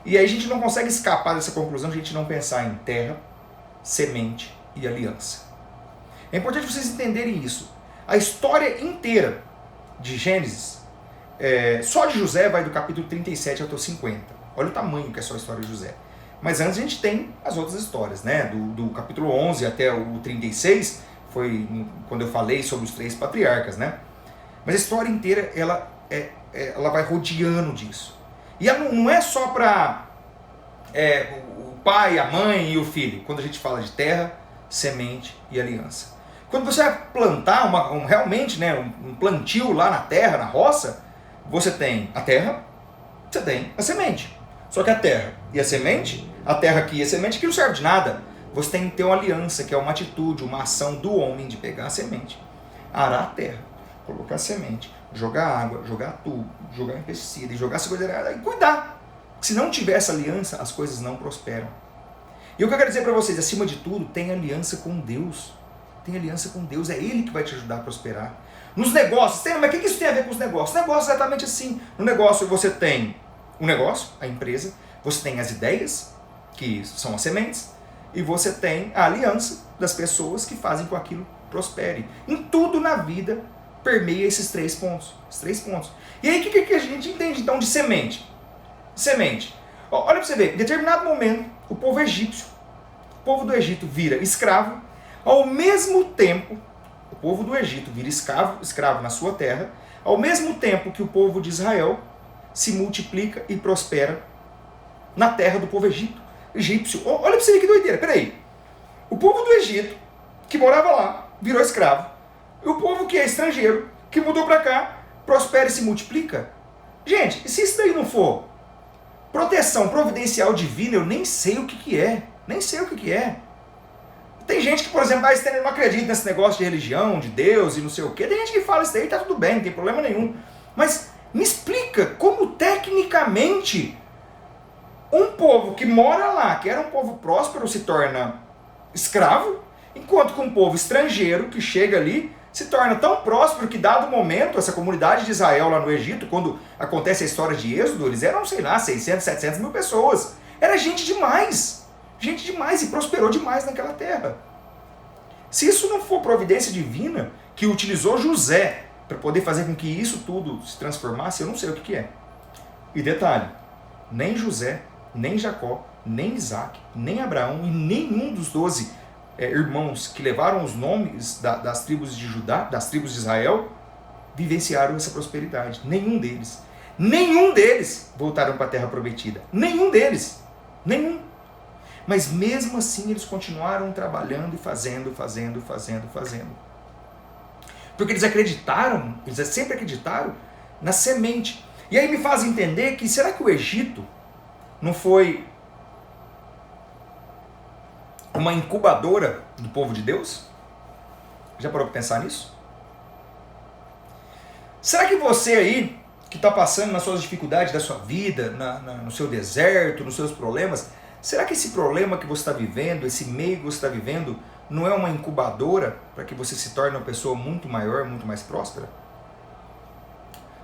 e aí a gente não consegue escapar dessa conclusão, a gente não pensar em terra, semente e aliança. É importante vocês entenderem isso. A história inteira de Gênesis, só de José vai do capítulo 37 até o 50. Olha o tamanho que é só a história de José. Mas antes a gente tem as outras histórias, né? Do capítulo 11 até o 36, foi quando eu falei sobre os 3 patriarcas, né? Mas a história inteira, ela vai rodeando disso. E ela não é só para o pai, a mãe e o filho, quando a gente fala de terra, semente e aliança. Quando você vai plantar realmente, né, um plantio lá na terra, na roça, você tem a terra, você tem a semente. Só que a terra e a semente, a terra aqui e a semente aqui não serve de nada. Você tem que ter uma aliança, que é uma atitude, uma ação do homem de pegar a semente, arar a terra, colocar a semente, jogar água, jogar tubo, jogar pesticida, jogar essa coisa e cuidar. Se não tiver essa aliança, as coisas não prosperam. E o que eu quero dizer para vocês, acima de tudo, tem aliança com Deus. Tem aliança com Deus, é Ele que vai te ajudar a prosperar. Nos negócios, mas o que isso tem a ver com os negócios? Negócio é exatamente assim. No negócio você tem o negócio, a empresa, você tem as ideias, que são as sementes, e você tem a aliança das pessoas que fazem com que aquilo prospere. Em tudo na vida permeia esses 3 pontos. Os 3 pontos. E aí o que a gente entende então de semente? Semente. Olha para você ver, em determinado momento, o povo egípcio, o povo do Egito vira escravo. Ao mesmo tempo, o povo do Egito vira escravo na sua terra, ao mesmo tempo que o povo de Israel se multiplica e prospera na terra do povo egípcio. Olha para você ver que doideira, peraí. O povo do Egito, que morava lá, virou escravo. E o povo que é estrangeiro, que mudou para cá, prospera e se multiplica. Gente, e se isso daí não for proteção providencial divina, eu nem sei o que é. Nem sei o que é. Tem gente que, por exemplo, não acredita nesse negócio de religião, de Deus e não sei o quê. Tem gente que fala isso daí, tá tudo bem, não tem problema nenhum. Mas me explica como tecnicamente Um povo que mora lá, que era um povo próspero, se torna escravo, enquanto que um povo estrangeiro que chega ali se torna tão próspero que, dado o momento, essa comunidade de Israel lá no Egito, quando acontece a história de Êxodo, eles eram, sei lá, 600, 700 mil pessoas. Era gente demais e prosperou demais naquela terra. Se isso não for providência divina, que utilizou José para poder fazer com que isso tudo se transformasse, eu não sei o que é. E detalhe, nem José, nem Jacó, nem Isaac, nem Abraão e nenhum dos 12 irmãos que levaram os nomes das tribos de Judá, das tribos de Israel, vivenciaram essa prosperidade. Nenhum deles voltaram para a terra prometida. Nenhum deles. Nenhum. Mas mesmo assim eles continuaram trabalhando e fazendo. Porque eles sempre acreditaram na semente. E aí me faz entender que, será que o Egito não foi uma incubadora do povo de Deus? Já parou para pensar nisso? Será que você aí, que está passando nas suas dificuldades da sua vida, no seu deserto, nos seus problemas, será que esse problema que você está vivendo, esse meio que você está vivendo, não é uma incubadora para que você se torne uma pessoa muito maior, muito mais próspera?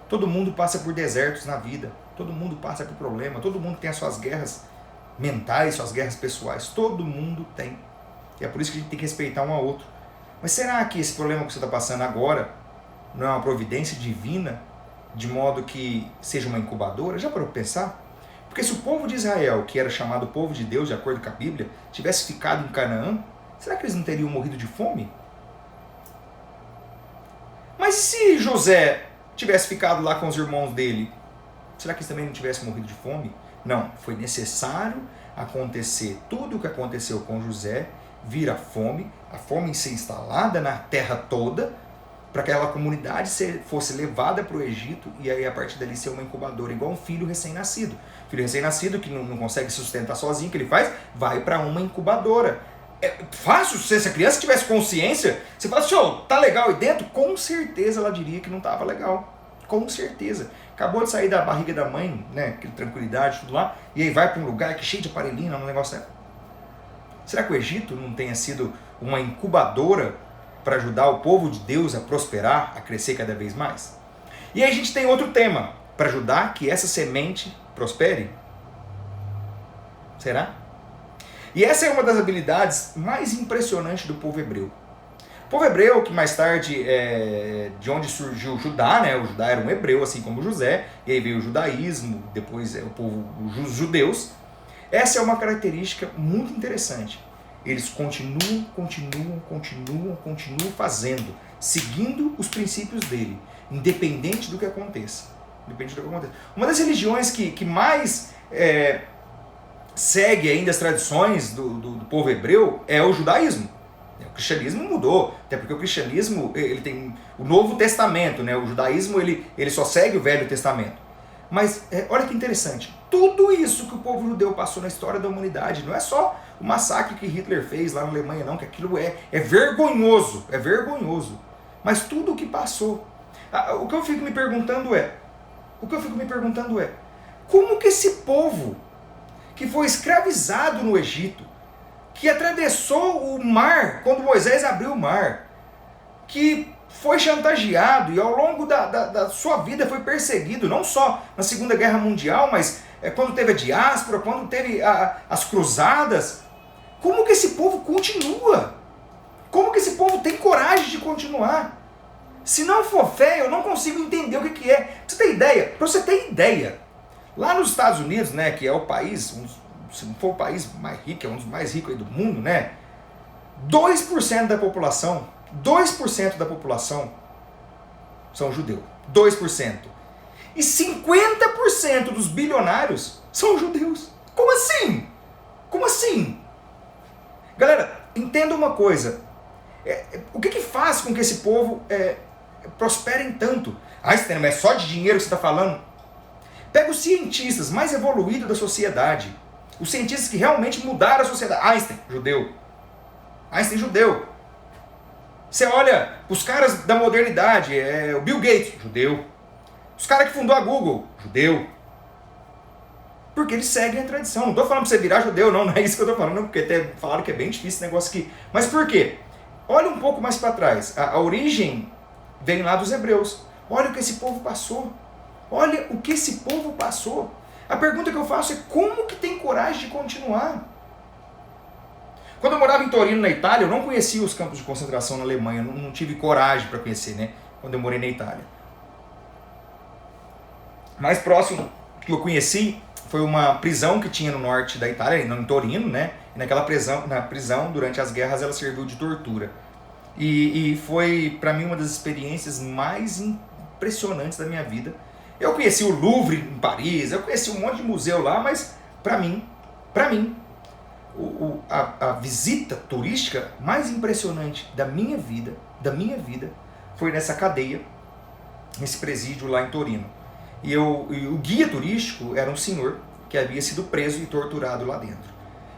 Todo mundo passa por desertos na vida, todo mundo passa por problema, todo mundo tem as suas guerras mentais, suas guerras pessoais, todo mundo tem. E é por isso que a gente tem que respeitar um ao outro. Mas será que esse problema que você está passando agora não é uma providência divina, de modo que seja uma incubadora? Já parou para pensar? Porque se o povo de Israel, que era chamado povo de Deus, de acordo com a Bíblia, tivesse ficado em Canaã, será que eles não teriam morrido de fome? Mas se José tivesse ficado lá com os irmãos dele, será que eles também não tivessem morrido de fome? Não, foi necessário acontecer tudo o que aconteceu com José, vir a fome ser instalada na terra toda, para que aquela comunidade fosse levada para o Egito, e aí a partir dali ser uma incubadora, igual um filho recém-nascido. Filho recém-nascido que não consegue sustentar sozinho, o que ele faz? Vai para uma incubadora. É fácil, se essa criança tivesse consciência, você fala assim, tá legal aí dentro? Com certeza ela diria que não estava legal. Com certeza. Acabou de sair da barriga da mãe, né? Aquela tranquilidade, tudo lá, e aí vai para um lugar que é cheio de aparelhinho, um negócio. Será que o Egito não tenha sido uma incubadora para ajudar o povo de Deus a prosperar, a crescer cada vez mais? E aí a gente tem outro tema, para ajudar que essa semente prospere. Será? E essa é uma das habilidades mais impressionantes do povo hebreu. O povo hebreu, que mais tarde, de onde surgiu o Judá, né? O Judá era um hebreu, assim como José, e aí veio o judaísmo, depois o povo, os judeus. Essa é uma característica muito interessante. Eles continuam fazendo, seguindo os princípios dele, independente do que aconteça. Uma das religiões que mais segue ainda as tradições do povo hebreu é o judaísmo. O cristianismo mudou, até porque o cristianismo ele tem o Novo Testamento, né? O judaísmo ele só segue o Velho Testamento. Mas olha que interessante, tudo isso que o povo judeu passou na história da humanidade, não é só o massacre que Hitler fez lá na Alemanha, não, que aquilo é vergonhoso, mas tudo o que passou. O que eu fico me perguntando é, como que esse povo que foi escravizado no Egito, que atravessou o mar, quando Moisés abriu o mar, que foi chantageado e ao longo da sua vida foi perseguido, não só na Segunda Guerra Mundial, mas quando teve a diáspora, quando teve as cruzadas, como que esse povo continua? Como que esse povo tem coragem de continuar? Se não for fé, eu não consigo entender o que é. Pra você ter ideia, lá nos Estados Unidos, né, que é o país, se não for o país mais rico, é um dos mais ricos aí do mundo, né, 2% da população são judeus. 2%. E 50% dos bilionários são judeus. Como assim? Como assim? Galera, entenda uma coisa. O que faz com que esse povo prosperem tanto? Einstein, mas é só de dinheiro que você está falando? Pega os cientistas mais evoluídos da sociedade. Os cientistas que realmente mudaram a sociedade. Einstein, judeu. Você olha os caras da modernidade, o Bill Gates, judeu. Os caras que fundou a Google, judeu. Porque eles seguem a tradição. Não estou falando para você virar judeu, não é isso que eu estou falando, porque até falaram que é bem difícil esse negócio aqui. Mas por quê? Olha um pouco mais para trás. A origem vem lá dos hebreus. Olha o que esse povo passou. Olha o que esse povo passou. A pergunta que eu faço é como que tem coragem de continuar? Quando eu morava em Torino, na Itália, eu não conhecia os campos de concentração na Alemanha. Não tive coragem para conhecer, né? Quando eu morei na Itália. Mais próximo que eu conheci foi uma prisão que tinha no norte da Itália, em Torino, né? E naquela prisão, durante as guerras, ela serviu de tortura. E foi, para mim, uma das experiências mais impressionantes da minha vida. Eu conheci o Louvre em Paris, eu conheci um monte de museu lá, mas para mim, a visita turística mais impressionante da minha vida, foi nessa cadeia, nesse presídio lá em Torino. E o guia turístico era um senhor que havia sido preso e torturado lá dentro.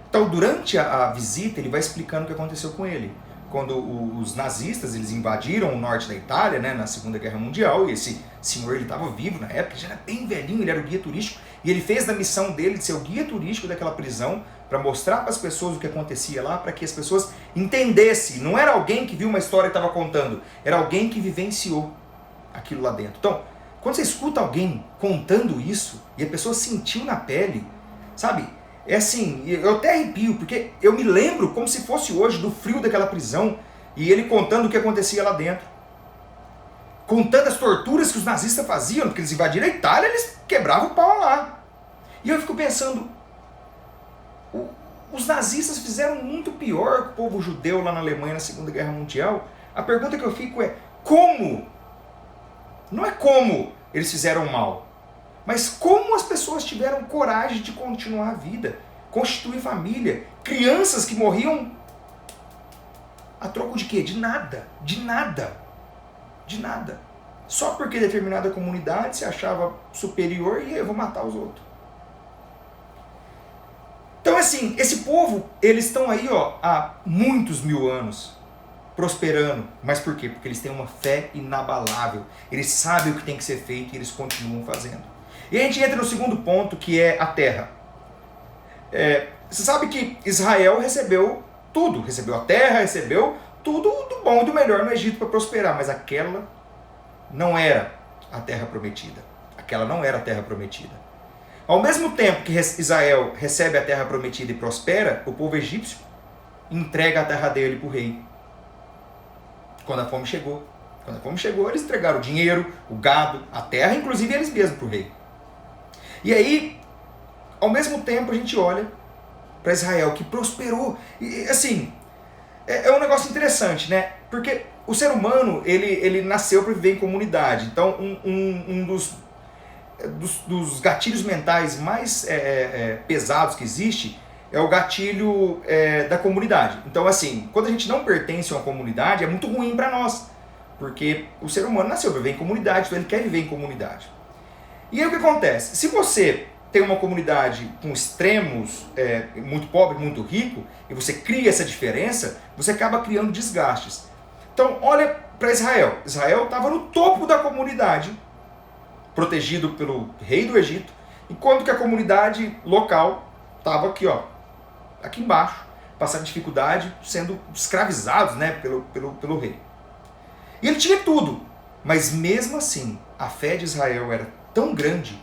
Então, durante a visita, ele vai explicando o que aconteceu com ele. Quando os nazistas eles invadiram o norte da Itália, né, na Segunda Guerra Mundial, e esse senhor estava vivo na época, já era bem velhinho, ele era o guia turístico, e ele fez da missão dele de ser o guia turístico daquela prisão, para mostrar para as pessoas o que acontecia lá, para que as pessoas entendessem. Não era alguém que viu uma história e estava contando, era alguém que vivenciou aquilo lá dentro. Então, quando você escuta alguém contando isso, e a pessoa sentiu na pele, sabe? É assim, eu até arrepio, porque eu me lembro como se fosse hoje do frio daquela prisão, e ele contando o que acontecia lá dentro. Contando as torturas que os nazistas faziam, porque eles invadiram a Itália, eles quebravam o pau lá. E eu fico pensando, os nazistas fizeram muito pior que o povo judeu lá na Alemanha na Segunda Guerra Mundial. A pergunta que eu fico é, como? Não é como eles fizeram mal, mas como as pessoas tiveram coragem de continuar a vida, constituir família, crianças que morriam a troco de quê? De nada, de nada, de nada. Só porque determinada comunidade se achava superior e eu vou matar os outros. Então assim, esse povo, eles estão aí há muitos mil anos, prosperando. Mas por quê? Porque eles têm uma fé inabalável. Eles sabem o que tem que ser feito e eles continuam fazendo. E a gente entra no segundo ponto, que é a terra. Você sabe que Israel recebeu tudo. Recebeu a terra, recebeu tudo do bom e do melhor no Egito para prosperar. Mas aquela não era a terra prometida. Aquela não era a terra prometida. Ao mesmo tempo que Israel recebe a terra prometida e prospera, o povo egípcio entrega a terra dele para o rei. Quando a fome chegou. Quando a fome chegou, eles entregaram o dinheiro, o gado, a terra, inclusive eles mesmos para o rei. E aí, ao mesmo tempo, a gente olha para Israel, que prosperou. E assim, é um negócio interessante, né? Porque o ser humano, ele nasceu para viver em comunidade. Então, um dos gatilhos mentais mais pesados que existe é o gatilho da comunidade. Então, assim, quando a gente não pertence a uma comunidade, é muito ruim para nós. Porque o ser humano nasceu para viver em comunidade, então ele quer viver em comunidade. E aí o que acontece? Se você tem uma comunidade com extremos, muito pobre, muito rico, e você cria essa diferença, você acaba criando desgastes. Então, olha para Israel. Israel estava no topo da comunidade, protegido pelo rei do Egito, enquanto que a comunidade local estava aqui, aqui embaixo, passando dificuldade, sendo escravizados, né, pelo rei. E ele tinha tudo, mas mesmo assim, a fé de Israel era tão grande,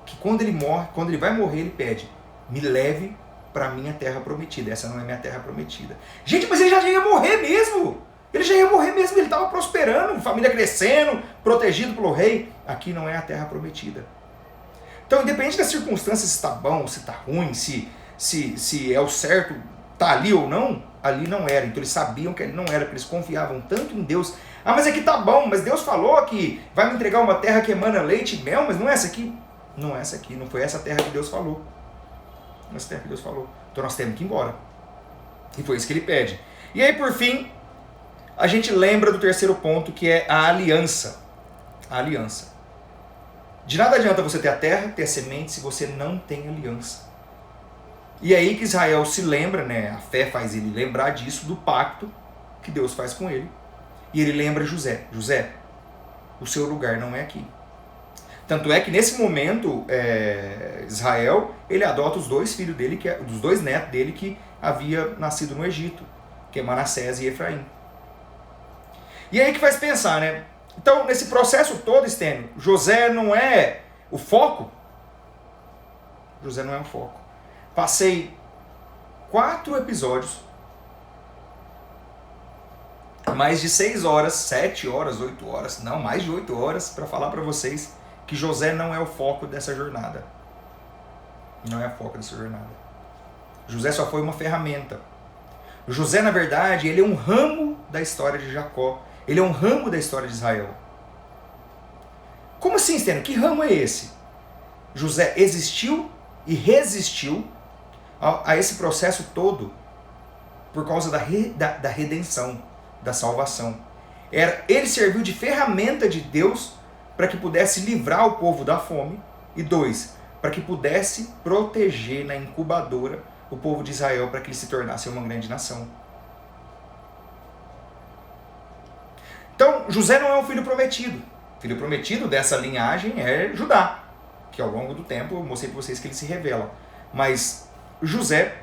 que quando ele vai morrer, ele pede, me leve para a minha terra prometida. Essa não é minha terra prometida. Gente, mas ele já ia morrer mesmo. Ele estava prosperando, família crescendo, protegido pelo rei. Aqui não é a terra prometida. Então, independente das circunstâncias, se está bom, se está ruim, se é o certo, está ali ou não, ali não era. Então eles sabiam que ali não era, porque eles confiavam tanto em Deus. Ah, mas aqui tá bom, mas Deus falou que vai me entregar uma terra que emana leite e mel, mas não é essa aqui. Não é essa aqui, não foi essa terra que Deus falou. Não é essa terra que Deus falou. Então nós temos que ir embora. E foi isso que ele pede. E aí, por fim, a gente lembra do terceiro ponto, que é a aliança. A aliança. De nada adianta você ter a terra, ter a semente, se você não tem aliança. E aí que Israel se lembra, né? A fé faz ele lembrar disso, do pacto que Deus faz com ele. E ele lembra José. José, o seu lugar não é aqui. Tanto é que nesse momento, Israel, ele adota os 2 filhos dele, os 2 netos dele que havia nascido no Egito, que é Manassés e Efraim. E aí que faz pensar, né? Então, nesse processo todo, Stênio, José não é o foco? José não é o foco. Passei 4 episódios, mais de 6 horas, 7 horas, 8 horas, não, mais de 8 horas, para falar para vocês que José não é o foco dessa jornada. Não é o foco dessa jornada. José só foi uma ferramenta. José, na verdade, ele é um ramo da história de Jacó. Ele é um ramo da história de Israel. Como assim, Stênio? Que ramo é esse? José existiu e resistiu a esse processo todo por causa da redenção, da salvação. Ele serviu de ferramenta de Deus para que pudesse livrar o povo da fome. E 2, para que pudesse proteger na incubadora o povo de Israel para que ele se tornasse uma grande nação. Então, José não é um filho prometido. O filho prometido dessa linhagem é Judá, que ao longo do tempo eu mostrei para vocês que ele se revela. Mas José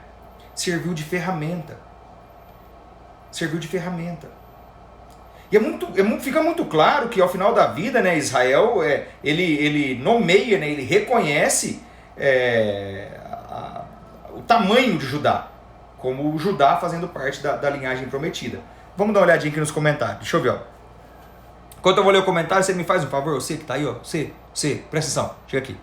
serviu de ferramenta. Serviu de ferramenta. E fica muito claro que ao final da vida, né, Israel, ele nomeia, né, ele reconhece o tamanho de Judá, como Judá fazendo parte da linhagem prometida. Vamos dar uma olhadinha aqui nos comentários. Deixa eu ver, ó. Enquanto eu vou ler o comentário, você me faz um favor, você que tá aí, ó. Você, presta atenção, chega aqui.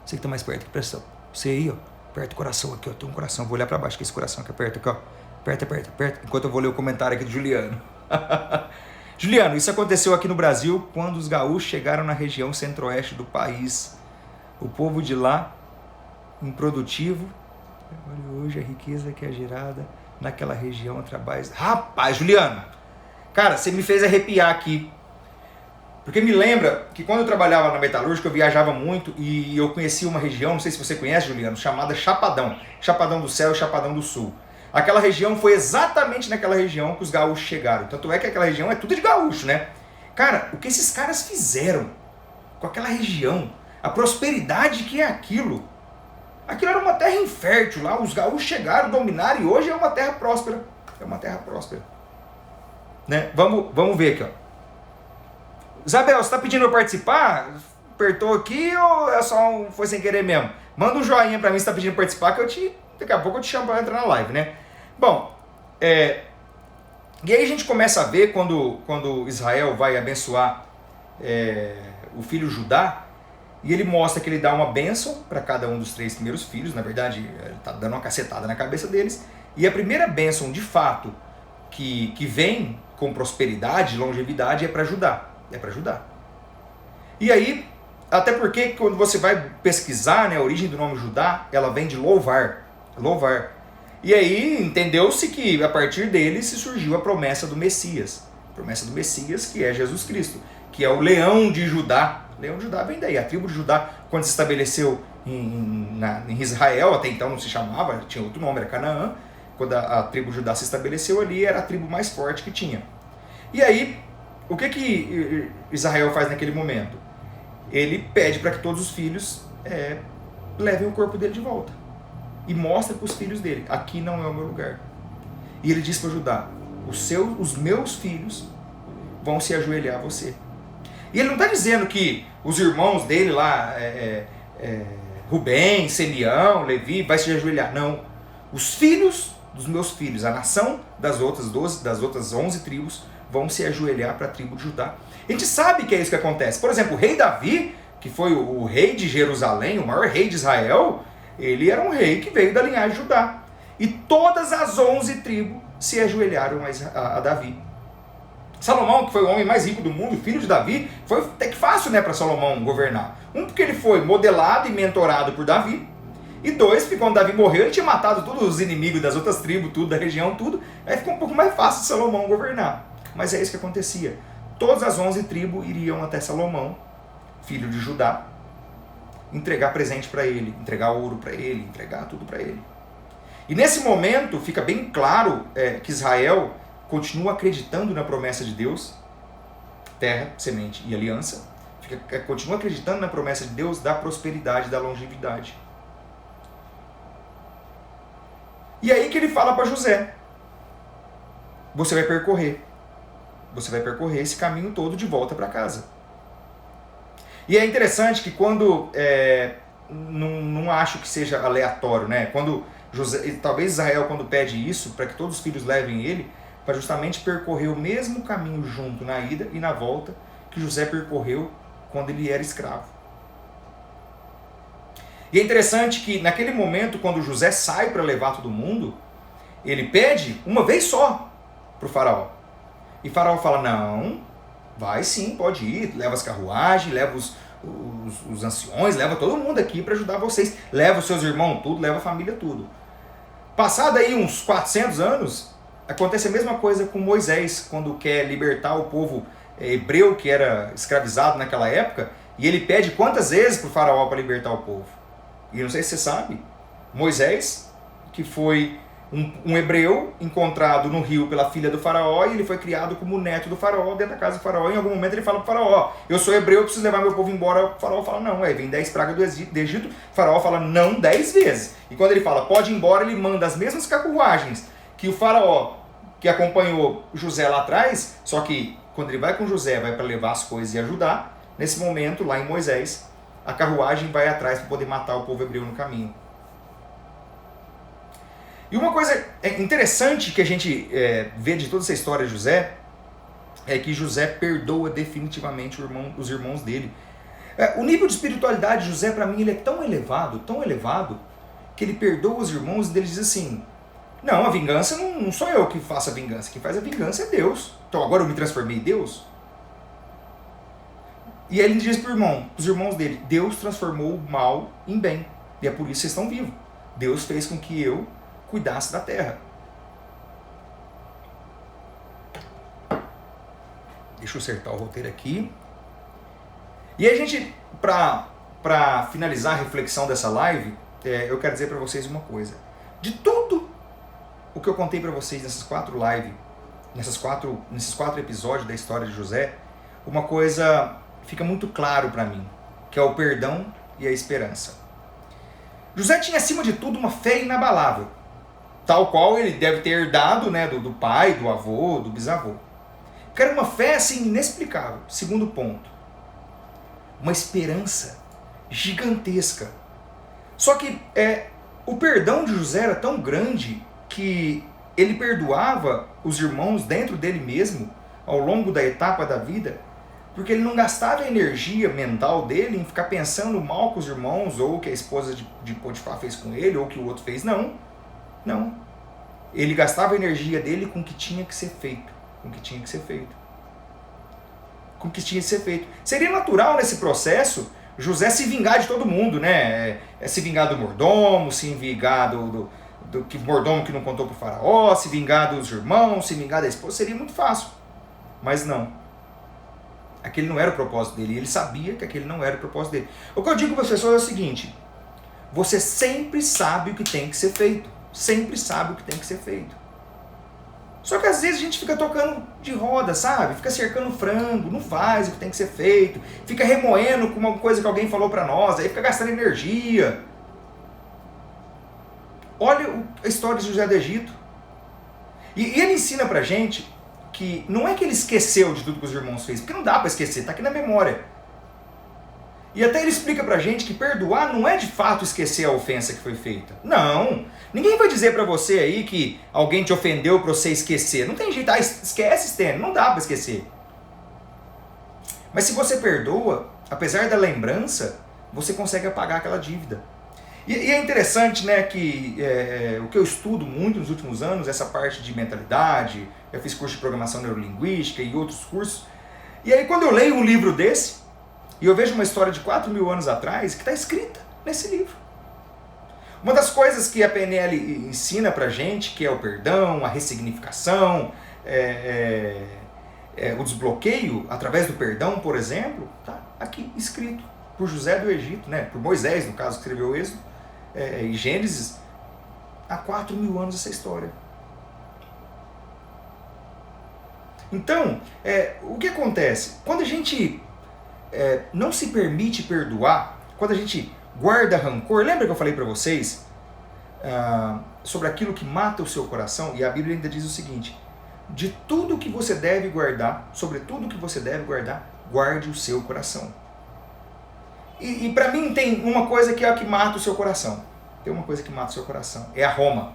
Você que tá mais perto aqui, presta atenção. Você aí, ó, aperta o coração aqui, ó. Tem um coração, vou olhar pra baixo, que esse coração aqui, aperta aqui, ó. Aperta. Enquanto eu vou ler o comentário aqui do Juliano. Juliano, isso aconteceu aqui no Brasil quando os gaúchos chegaram na região centro-oeste do país. O povo de lá, improdutivo, olha hoje a riqueza que é gerada naquela região através... Rapaz, Juliano, cara, você me fez arrepiar aqui. Porque me lembra que quando eu trabalhava na metalúrgica, eu viajava muito e eu conhecia uma região, não sei se você conhece, Juliano, chamada Chapadão. Chapadão do Céu e Chapadão do Sul. Aquela região foi exatamente naquela região que os gaúchos chegaram. Tanto é que aquela região é tudo de gaúcho, né? Cara, o que esses caras fizeram com aquela região, a prosperidade que é aquilo. Aquilo era uma terra infértil lá, os gaúchos chegaram, dominaram e hoje é uma terra próspera. É uma terra próspera. Né? Vamos ver aqui, ó. Isabel, você está pedindo para participar? Apertou aqui ou foi sem querer mesmo? Manda um joinha para mim se está pedindo para participar que daqui a pouco eu te chamo para entrar na live, né? Bom, e aí a gente começa a ver quando Israel vai abençoar o filho Judá, e ele mostra que ele dá uma bênção para cada um dos 3 primeiros filhos. Na verdade, ele está dando uma cacetada na cabeça deles, e a primeira bênção de fato que vem com prosperidade, longevidade, é para Judá. E aí, até porque quando você vai pesquisar, né, a origem do nome Judá, ela vem de louvar. E aí entendeu-se que a partir dele se surgiu a promessa do Messias. A promessa do Messias, que é Jesus Cristo, que é o leão de Judá. O leão de Judá vem daí. A tribo de Judá, quando se estabeleceu em Israel, até então não se chamava, tinha outro nome, era Canaã. Quando a tribo de Judá se estabeleceu ali, era a tribo mais forte que tinha. E aí, o que Israel faz naquele momento? Ele pede para que todos os filhos levem o corpo dele de volta. E mostra para os filhos dele, aqui não é o meu lugar. E ele diz para Judá, os meus filhos vão se ajoelhar a você. E ele não está dizendo que os irmãos dele lá, Rubem, Simeão, Levi, vai se ajoelhar. Não. Os filhos dos meus filhos, a nação das outras 11 tribos, vão se ajoelhar para a tribo de Judá. A gente sabe que é isso que acontece. Por exemplo, o rei Davi, que foi o rei de Jerusalém, o maior rei de Israel, ele era um rei que veio da linhagem de Judá. E todas as 11 tribos se ajoelharam a Davi. Salomão, que foi o homem mais rico do mundo, filho de Davi, foi até que fácil, né, para Salomão governar. Porque ele foi modelado e mentorado por Davi. E 2, porque quando Davi morreu, ele tinha matado todos os inimigos das outras tribos, tudo, da região, tudo. Aí ficou um pouco mais fácil de Salomão governar. Mas é isso que acontecia. Todas as 11 tribos iriam até Salomão, filho de Judá, entregar presente para ele, entregar ouro para ele, entregar tudo para ele. E nesse momento fica bem claro que Israel continua acreditando na promessa de Deus, terra, semente e aliança. continua acreditando na promessa de Deus da prosperidade, da longevidade. E aí que ele fala para José, você vai percorrer esse caminho todo de volta para casa. E é interessante que quando, não acho que seja aleatório, né? Quando talvez Israel, quando pede isso, para que todos os filhos levem ele, para justamente percorrer o mesmo caminho junto na ida e na volta que José percorreu quando ele era escravo. E é interessante que naquele momento, quando José sai para levar todo mundo, ele pede uma vez só para o faraó. E o faraó fala, não, vai sim, pode ir, leva as carruagens, leva os anciões, leva todo mundo aqui para ajudar vocês, leva os seus irmãos tudo, leva a família tudo. Passado aí uns 400 anos, acontece a mesma coisa com Moisés, quando quer libertar o povo hebreu que era escravizado naquela época, e ele pede quantas vezes para o faraó para libertar o povo. E não sei se você sabe, Moisés, que foi um hebreu encontrado no rio pela filha do faraó, e ele foi criado como neto do faraó, dentro da casa do faraó. Em algum momento ele fala para o faraó, eu sou hebreu, preciso levar meu povo embora. O faraó fala, não, vem 10 pragas do Egito. O faraó fala, não, 10 vezes. E quando ele fala, pode ir embora, ele manda as mesmas carruagens que o faraó, que acompanhou José lá atrás, só que quando ele vai com José, vai para levar as coisas e ajudar, nesse momento, lá em Moisés, a carruagem vai atrás para poder matar o povo hebreu no caminho. E uma coisa interessante que a gente vê de toda essa história de José, é que José perdoa definitivamente os irmãos dele. O nível de espiritualidade de José, para mim, ele é tão elevado, que ele perdoa os irmãos e ele diz assim, não, a vingança não sou eu que faço a vingança, quem faz a vingança é Deus. Então agora eu me transformei em Deus? E aí ele diz para os irmãos dele, Deus transformou o mal em bem, e é por isso que vocês estão vivos. Deus fez com que eu cuidasse da terra. Deixa eu acertar o roteiro aqui. E aí a gente, para finalizar a reflexão dessa live, eu quero dizer para vocês uma coisa. De tudo o que eu contei para vocês nessas 4 lives, nesses quatro episódios da história de José, uma coisa fica muito claro para mim, que é o perdão e a esperança. José tinha, acima de tudo, uma fé inabalável, tal qual ele deve ter herdado, né, do pai, do avô, do bisavô. Que era uma fé assim inexplicável. Segundo ponto, uma esperança gigantesca. Só que o perdão de José era tão grande que ele perdoava os irmãos dentro dele mesmo, ao longo da etapa da vida, porque ele não gastava a energia mental dele em ficar pensando mal com os irmãos, ou que a esposa de Potifar fez com ele, ou que o outro fez. Não. Ele gastava a energia dele com o que tinha que ser feito. Seria natural nesse processo José se vingar de todo mundo, né? Se vingar do mordomo, se vingar do mordomo que não contou para o faraó, se vingar dos irmãos, se vingar da esposa. Seria muito fácil. Mas não. Aquele não era o propósito dele. Ele sabia que aquele não era o propósito dele. O que eu digo para as pessoas é o seguinte: você sempre sabe o que tem que ser feito. Só que às vezes a gente fica tocando de roda, sabe? Fica cercando frango, não faz o que tem que ser feito, fica remoendo com uma coisa que alguém falou pra nós, aí fica gastando energia. Olha a história de José do Egito. E ele ensina pra gente que não é que ele esqueceu de tudo que os irmãos fez, porque não dá pra esquecer, tá aqui na memória. E até ele explica pra gente que perdoar não é de fato esquecer a ofensa que foi feita. Não. Ninguém vai dizer pra você aí que alguém te ofendeu pra você esquecer. Não tem jeito. Esquece, Stênio. Não dá pra esquecer. Mas se você perdoa, apesar da lembrança, você consegue apagar aquela dívida. E é interessante, né, que o que eu estudo muito nos últimos anos, essa parte de mentalidade, eu fiz curso de programação neurolinguística e outros cursos. E aí quando eu leio um livro desse, e eu vejo uma história de 4.000 anos atrás que está escrita nesse livro. Uma das coisas que a PNL ensina pra gente, que é o perdão, a ressignificação, o desbloqueio através do perdão, por exemplo, está aqui escrito por José do Egito, né? Por Moisés, no caso, que escreveu o Êxodo e Gênesis, há 4.000 anos essa história. Então, o que acontece? Quando a gente não se permite perdoar, quando a gente guarda rancor, lembra que eu falei para vocês sobre aquilo que mata o seu coração? E a Bíblia ainda diz o seguinte: de tudo que você deve guardar, sobre tudo que você deve guardar, guarde o seu coração. E para mim tem uma coisa que é a que mata o seu coração. Tem uma coisa que mata o seu coração, é a Roma.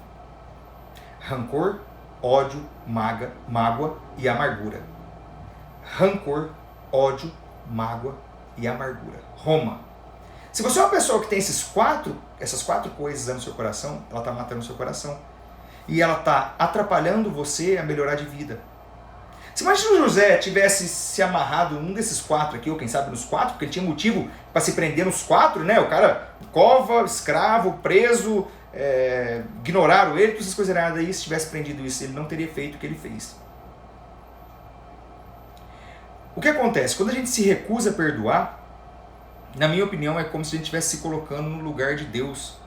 Rancor, ódio, mágoa e amargura. Rancor, ódio, mágoa e amargura. Roma. Se você é uma pessoa que tem essas quatro coisas no seu coração, ela está matando o seu coração. E ela está atrapalhando você a melhorar de vida. Se imagina o José tivesse se amarrado num desses quatro aqui, ou quem sabe nos quatro, porque ele tinha motivo para se prender nos quatro, né? O cara, cova, escravo, preso, ignoraram ele, todas essas coisas erradas aí. Se tivesse prendido isso, ele não teria feito o que ele fez. O que acontece? Quando a gente se recusa a perdoar, na minha opinião, é como se a gente estivesse se colocando no lugar de Deus,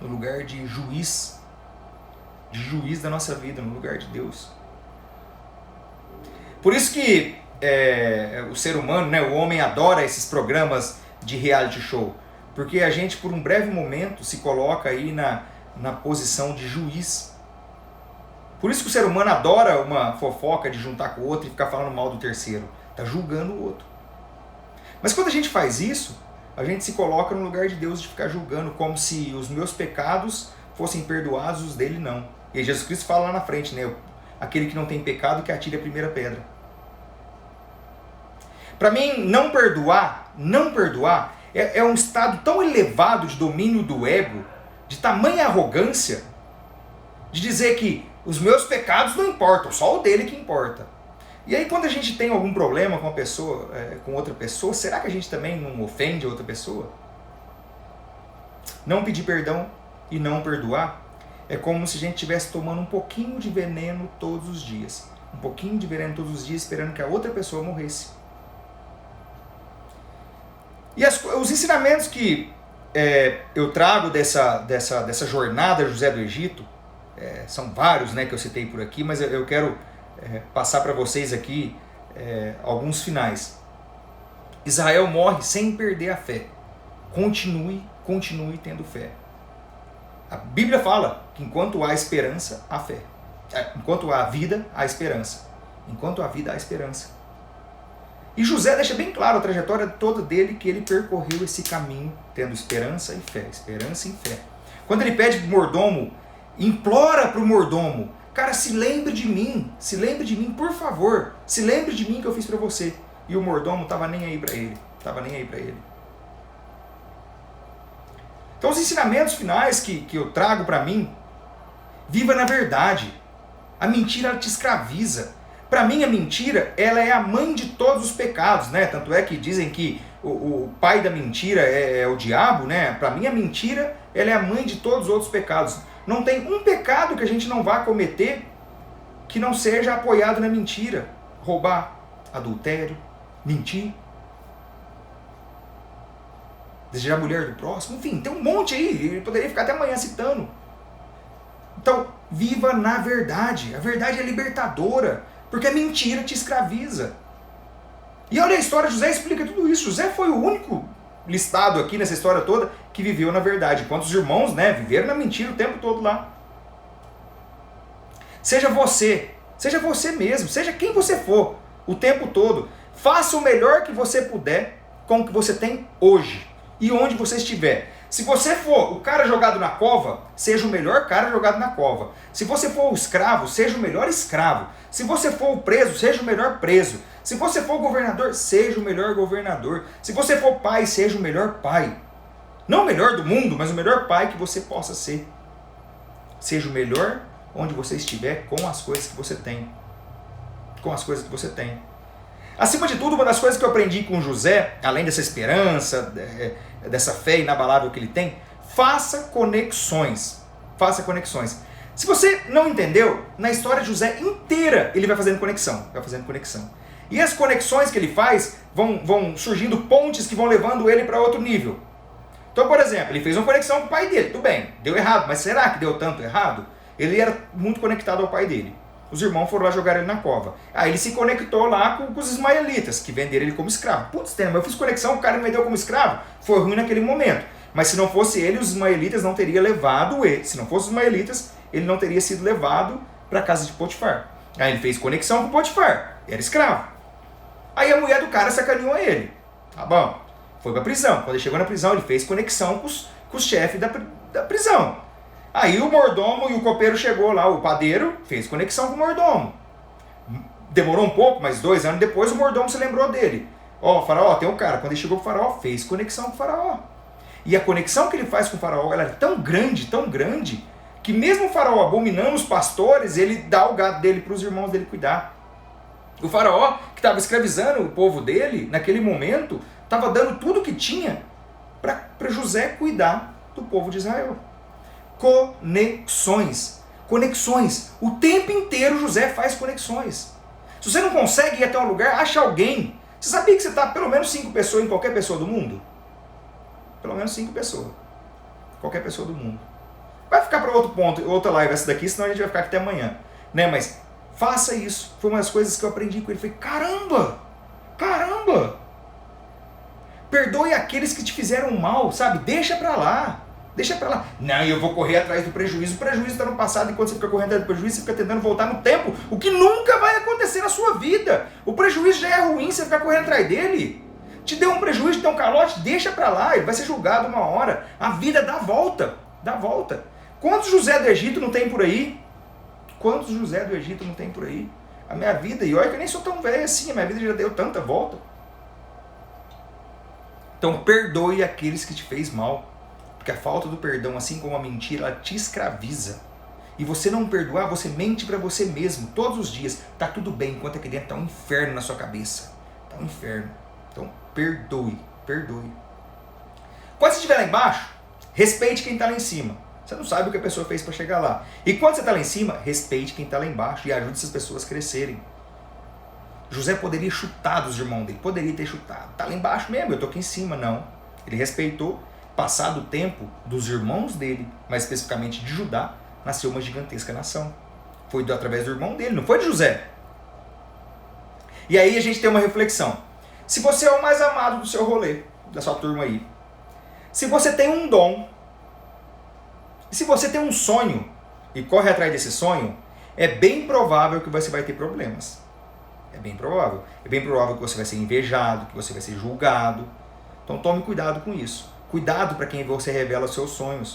no lugar de juiz da nossa vida, no lugar de Deus. Por isso que o ser humano, né, o homem adora esses programas de reality show, porque a gente por um breve momento se coloca aí na posição de juiz. Por isso que o ser humano adora uma fofoca de juntar com o outro e ficar falando mal do terceiro, está julgando o outro. Mas quando a gente faz isso, a gente se coloca no lugar de Deus, de ficar julgando como se os meus pecados fossem perdoados, os dele não. E aí Jesus Cristo fala lá na frente, né? Aquele que não tem pecado, que atire a primeira pedra. Para mim, não perdoar é um estado tão elevado de domínio do ego, de tamanha arrogância, de dizer que os meus pecados não importam, só o dele que importa. E aí quando a gente tem algum problema com uma pessoa, com outra pessoa, será que a gente também não ofende a outra pessoa? Não pedir perdão e não perdoar é como se a gente estivesse tomando um pouquinho de veneno todos os dias. Um pouquinho de veneno todos os dias, esperando que a outra pessoa morresse. E os ensinamentos que eu trago dessa jornada José do Egito, são vários, né, que eu citei por aqui, mas eu quero passar para vocês aqui alguns finais. Israel morre sem perder a fé. Continue tendo fé. A Bíblia fala que enquanto há esperança, há fé. Enquanto há vida, há esperança. Enquanto há vida, há esperança. E José deixa bem claro a trajetória toda dele, que ele percorreu esse caminho tendo esperança e fé. Esperança e fé. Quando ele pede para o mordomo, implora para o mordomo: cara, se lembre de mim, por favor, se lembre de mim que eu fiz para você. E o mordomo estava nem aí para ele. Então os ensinamentos finais que eu trago para mim: viva na verdade. A mentira, ela te escraviza. Para mim a mentira, ela é a mãe de todos os pecados, né? Tanto é que dizem que o pai da mentira é o diabo, né? Para mim a mentira, ela é a mãe de todos os outros pecados. Não tem um pecado que a gente não vá cometer que não seja apoiado na mentira. Roubar, adultério, mentir, desejar a mulher do próximo, enfim, tem um monte aí, eu poderia ficar até amanhã citando. Então, viva na verdade. A verdade é libertadora, porque a mentira te escraviza. E olha a história, José explica tudo isso. José foi o único listado aqui nessa história toda que viveu na verdade, enquanto os irmãos, né, viveram na mentira o tempo todo lá. Seja você mesmo, seja quem você for, o tempo todo. Faça o melhor que você puder com o que você tem hoje e onde você estiver. Se você for o cara jogado na cova, seja o melhor cara jogado na cova. Se você for o escravo, seja o melhor escravo. Se você for o preso, seja o melhor preso. Se você for o governador, seja o melhor governador. Se você for pai, seja o melhor pai. Não o melhor do mundo, mas o melhor pai que você possa ser. Seja o melhor onde você estiver com as coisas que você tem. Acima de tudo, uma das coisas que eu aprendi com José, além dessa esperança, dessa fé inabalável que ele tem, faça conexões. Se você não entendeu, na história de José inteira ele vai fazendo conexão. E as conexões que ele faz vão surgindo pontes que vão levando ele para outro nível. Então, por exemplo, ele fez uma conexão com o pai dele. Tudo bem, deu errado, mas será que deu tanto errado? Ele era muito conectado ao pai dele. os irmãos foram lá jogar ele na cova. Aí ele se conectou lá com os ismaelitas, que venderam ele como escravo. Putz, eu fiz conexão, o cara me vendeu como escravo. Foi ruim naquele momento. Mas se não fosse ele, os ismaelitas não teriam levado ele. Se não fosse os ismaelitas, ele não teria sido levado para a casa de Potifar. Aí ele fez conexão com Potifar, era escravo. Aí a mulher do cara sacaneou ele. Tá bom, foi pra prisão. Quando ele chegou na prisão, ele fez conexão com os chefes da prisão. Aí o mordomo e o copeiro chegou lá, o padeiro fez conexão com o mordomo. Demorou um pouco, mas 2 anos depois o mordomo se lembrou dele. Ó, Faraó, tem um cara. Quando ele chegou pro Faraó, fez conexão com o Faraó. E a conexão que ele faz com o Faraó, ela é tão grande, que mesmo o Faraó abominando os pastores, ele dá o gado dele para os irmãos dele cuidar. O Faraó, que estava escravizando o povo dele, naquele momento, estava dando tudo que tinha para José cuidar do povo de Israel. Conexões. O tempo inteiro José faz conexões. Se você não consegue ir até um lugar, acha alguém. Você sabia que você está pelo menos 5 pessoas em qualquer pessoa do mundo? Pelo menos 5 pessoas. Qualquer pessoa do mundo. Vai ficar para outro ponto, outra live essa daqui, senão a gente vai ficar aqui até amanhã. Né? Mas faça isso. Foi uma das coisas que eu aprendi com ele. Falei, caramba! Perdoe aqueles que te fizeram mal, sabe? Deixa pra lá. Não, eu vou correr atrás do prejuízo. O prejuízo está no passado, enquanto você fica correndo atrás do prejuízo, você fica tentando voltar no tempo. O que nunca vai acontecer na sua vida. O prejuízo já é ruim, você ficar correndo atrás dele. Te deu um prejuízo, te deu um calote, deixa pra lá. Ele vai ser julgado uma hora. A vida dá volta. Quantos José do Egito não tem por aí? A minha vida, e olha que eu nem sou tão velho assim, a minha vida já deu tanta volta. Então perdoe aqueles que te fez mal. Porque a falta do perdão, assim como a mentira, ela te escraviza. E você não perdoar, você mente para você mesmo, todos os dias. Tá tudo bem, enquanto aqui dentro tá um inferno na sua cabeça. Tá um inferno. Então perdoe. Quando você estiver lá embaixo, respeite quem está lá em cima. Você não sabe o que a pessoa fez para chegar lá. E quando você está lá em cima, respeite quem está lá embaixo e ajude essas pessoas a crescerem. José poderia chutar dos irmãos dele, poderia ter chutado. Está lá embaixo mesmo, eu estou aqui em cima. Não. Ele respeitou. Passado o tempo dos irmãos dele, mais especificamente de Judá, nasceu uma gigantesca nação. Foi através do irmão dele, não foi de José. E aí a gente tem uma reflexão. Se você é o mais amado do seu rolê, da sua turma aí, se você tem um dom, se você tem um sonho e corre atrás desse sonho, é bem provável que você vai ter problemas. É bem provável. É bem provável que você vai ser invejado, que você vai ser julgado. Então tome cuidado com isso. Cuidado para quem você revela os seus sonhos.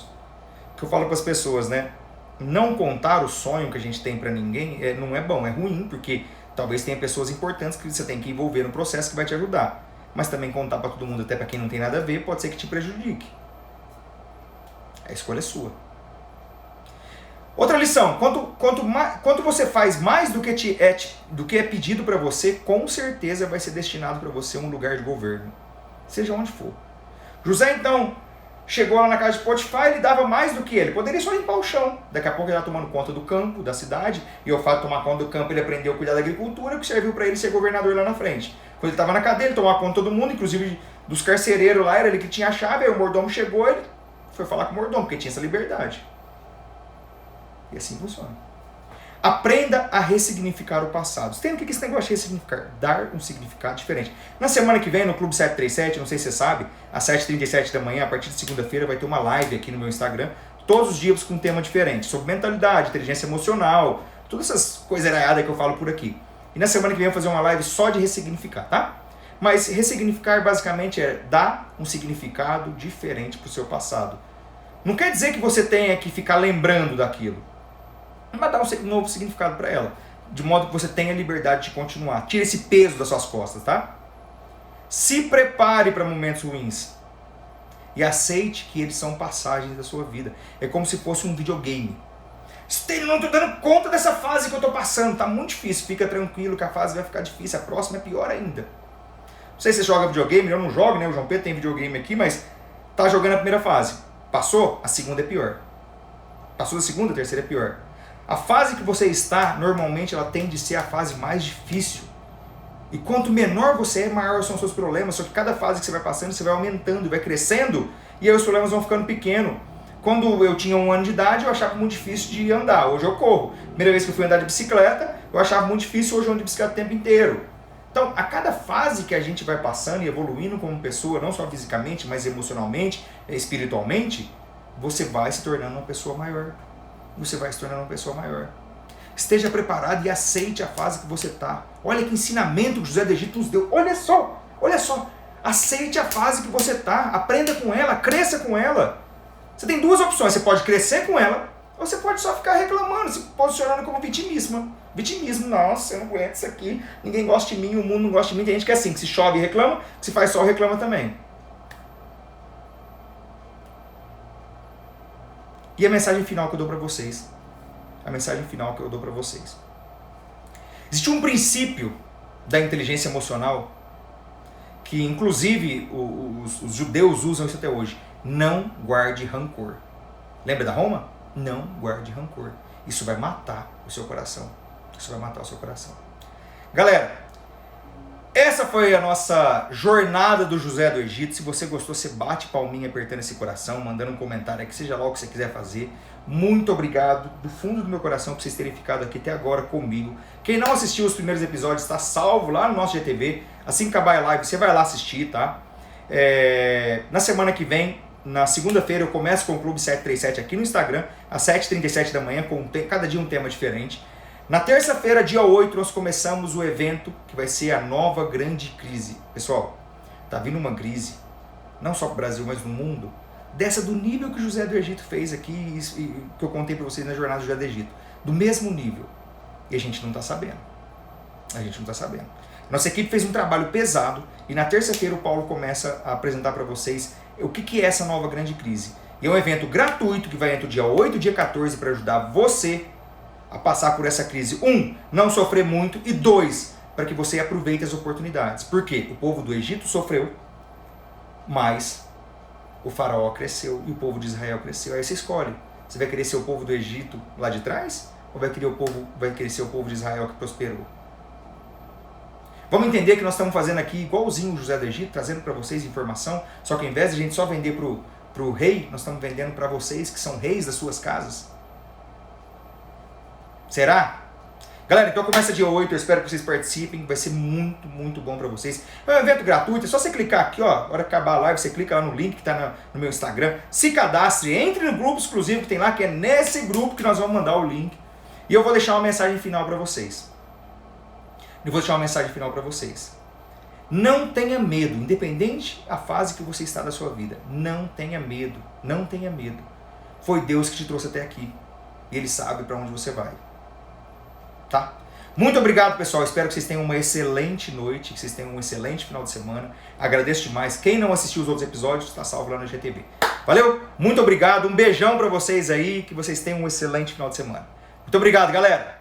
O que eu falo para as pessoas, né? Não contar o sonho que a gente tem para ninguém não é bom, é ruim, porque talvez tenha pessoas importantes que você tem que envolver no processo que vai te ajudar. Mas também contar para todo mundo, até para quem não tem nada a ver, pode ser que te prejudique. A escolha é sua. Outra lição, quanto você faz mais do que é pedido para você, com certeza vai ser destinado para você um lugar de governo. Seja onde for. José, então, chegou lá na casa de Potifar, ele dava mais do que ele. Poderia só limpar o chão. Daqui a pouco ele estava tomando conta do campo, da cidade. E ao fato de tomar conta do campo, ele aprendeu a cuidar da agricultura, que serviu para ele ser governador lá na frente. Quando ele estava na cadeia, ele tomava conta de todo mundo, inclusive dos carcereiros lá, era ele que tinha a chave. Aí o mordomo chegou, ele foi falar com o mordomo, porque tinha essa liberdade. E assim funciona. Aprenda a ressignificar o passado. Você tem o que esse negócio de ressignificar? Dar um significado diferente. Na semana que vem, no Clube 737, não sei se você sabe, às 7h37 da manhã, a partir de segunda-feira, vai ter uma live aqui no meu Instagram, todos os dias com um tema diferente, sobre mentalidade, inteligência emocional, todas essas coisas erradas que eu falo por aqui. E na semana que vem eu vou fazer uma live só de ressignificar, tá? Mas ressignificar basicamente é dar um significado diferente para o seu passado. Não quer dizer que você tenha que ficar lembrando daquilo. Mas dá um novo significado para ela, de modo que você tenha liberdade de continuar. Tire esse peso das suas costas, tá? Se prepare para momentos ruins e aceite que eles são passagens da sua vida. É como se fosse um videogame. Eu não estou dando conta dessa fase que eu estou passando, tá muito difícil. Fica tranquilo que a fase vai ficar difícil, a próxima é pior ainda. Não sei se você joga videogame, eu não jogo, né? O João Pedro tem videogame aqui, mas tá jogando a primeira fase. Passou? A segunda é pior. Passou da segunda, a terceira é pior. A fase que você está, normalmente, ela tende a ser a fase mais difícil. E quanto menor você é, maior são os seus problemas. Só que cada fase que você vai passando, você vai aumentando, vai crescendo, e aí os problemas vão ficando pequenos. Quando eu tinha 1 ano de idade, eu achava muito difícil de andar. Hoje eu corro. Primeira vez que eu fui andar de bicicleta, eu achava muito difícil, hoje eu ando de bicicleta o tempo inteiro. Então, a cada fase que a gente vai passando e evoluindo como pessoa, não só fisicamente, mas emocionalmente, espiritualmente, você vai se tornando uma pessoa maior. Você vai se tornando uma pessoa maior. Esteja preparado e aceite a fase que você está. Olha que ensinamento que José do Egito nos deu. Olha só, olha só. Aceite a fase que você está. Aprenda com ela, cresça com ela. Você tem 2 opções. Você pode crescer com ela, ou você pode só ficar reclamando, se posicionando como vitimismo. Vitimismo, nossa, eu não aguento isso aqui, ninguém gosta de mim, o mundo não gosta de mim. Tem gente que é assim, que se chove reclama, que se faz sol reclama também. E a mensagem final que eu dou para vocês? A mensagem final que eu dou para vocês. Existe um princípio da inteligência emocional que, inclusive, os judeus usam isso até hoje. Não guarde rancor. Lembra da Roma? Não guarde rancor. Isso vai matar o seu coração. Isso vai matar o seu coração. Galera, essa foi a nossa jornada do José do Egito. Se você gostou, você bate palminha apertando esse coração, mandando um comentário aqui, seja lá o que você quiser fazer. Muito obrigado do fundo do meu coração por vocês terem ficado aqui até agora comigo. Quem não assistiu os primeiros episódios está salvo lá no nosso GTV. Assim que acabar a live, você vai lá assistir, tá? Na semana que vem, na segunda-feira, eu começo com o Clube 737 aqui no Instagram, às 7h37 da manhã, com cada dia um tema diferente. Na terça-feira, dia 8, nós começamos o evento que vai ser a nova grande crise. Pessoal, tá vindo uma crise, não só para o Brasil, mas no mundo, dessa do nível que o José do Egito fez aqui, e que eu contei para vocês na jornada do José do Egito. Do mesmo nível. E a gente não está sabendo. A gente não está sabendo. Nossa equipe fez um trabalho pesado e na terça-feira o Paulo começa a apresentar para vocês o que é essa nova grande crise. E é um evento gratuito que vai entre o dia 8 e o dia 14 para ajudar você a passar por essa crise. 1, não sofrer muito, e 2, para que você aproveite as oportunidades. Por quê? O povo do Egito sofreu, mas o faraó cresceu e o povo de Israel cresceu. Aí você escolhe. Você vai querer ser o povo do Egito lá de trás? Ou vai querer ser o povo de Israel que prosperou? Vamos entender que nós estamos fazendo aqui igualzinho o José do Egito, trazendo para vocês informação, só que ao invés de a gente só vender para o rei, nós estamos vendendo para vocês que são reis das suas casas. Será? Galera, então começa dia 8, eu espero que vocês participem, vai ser muito, muito bom para vocês. É um evento gratuito, é só você clicar aqui, ó, na hora que acabar a live, você clica lá no link que está no meu Instagram, se cadastre, entre no grupo exclusivo que tem lá, que é nesse grupo que nós vamos mandar o link, e eu vou deixar uma mensagem final para vocês. Não tenha medo, independente da fase que você está da sua vida, não tenha medo, não tenha medo. Foi Deus que te trouxe até aqui, e Ele sabe para onde você vai. Tá? Muito obrigado, pessoal. Espero que vocês tenham uma excelente noite, que vocês tenham um excelente final de semana. Agradeço demais. Quem não assistiu os outros episódios, está salvo lá no GTV. Valeu? Muito obrigado. Um beijão para vocês aí. Que vocês tenham um excelente final de semana. Muito obrigado, galera.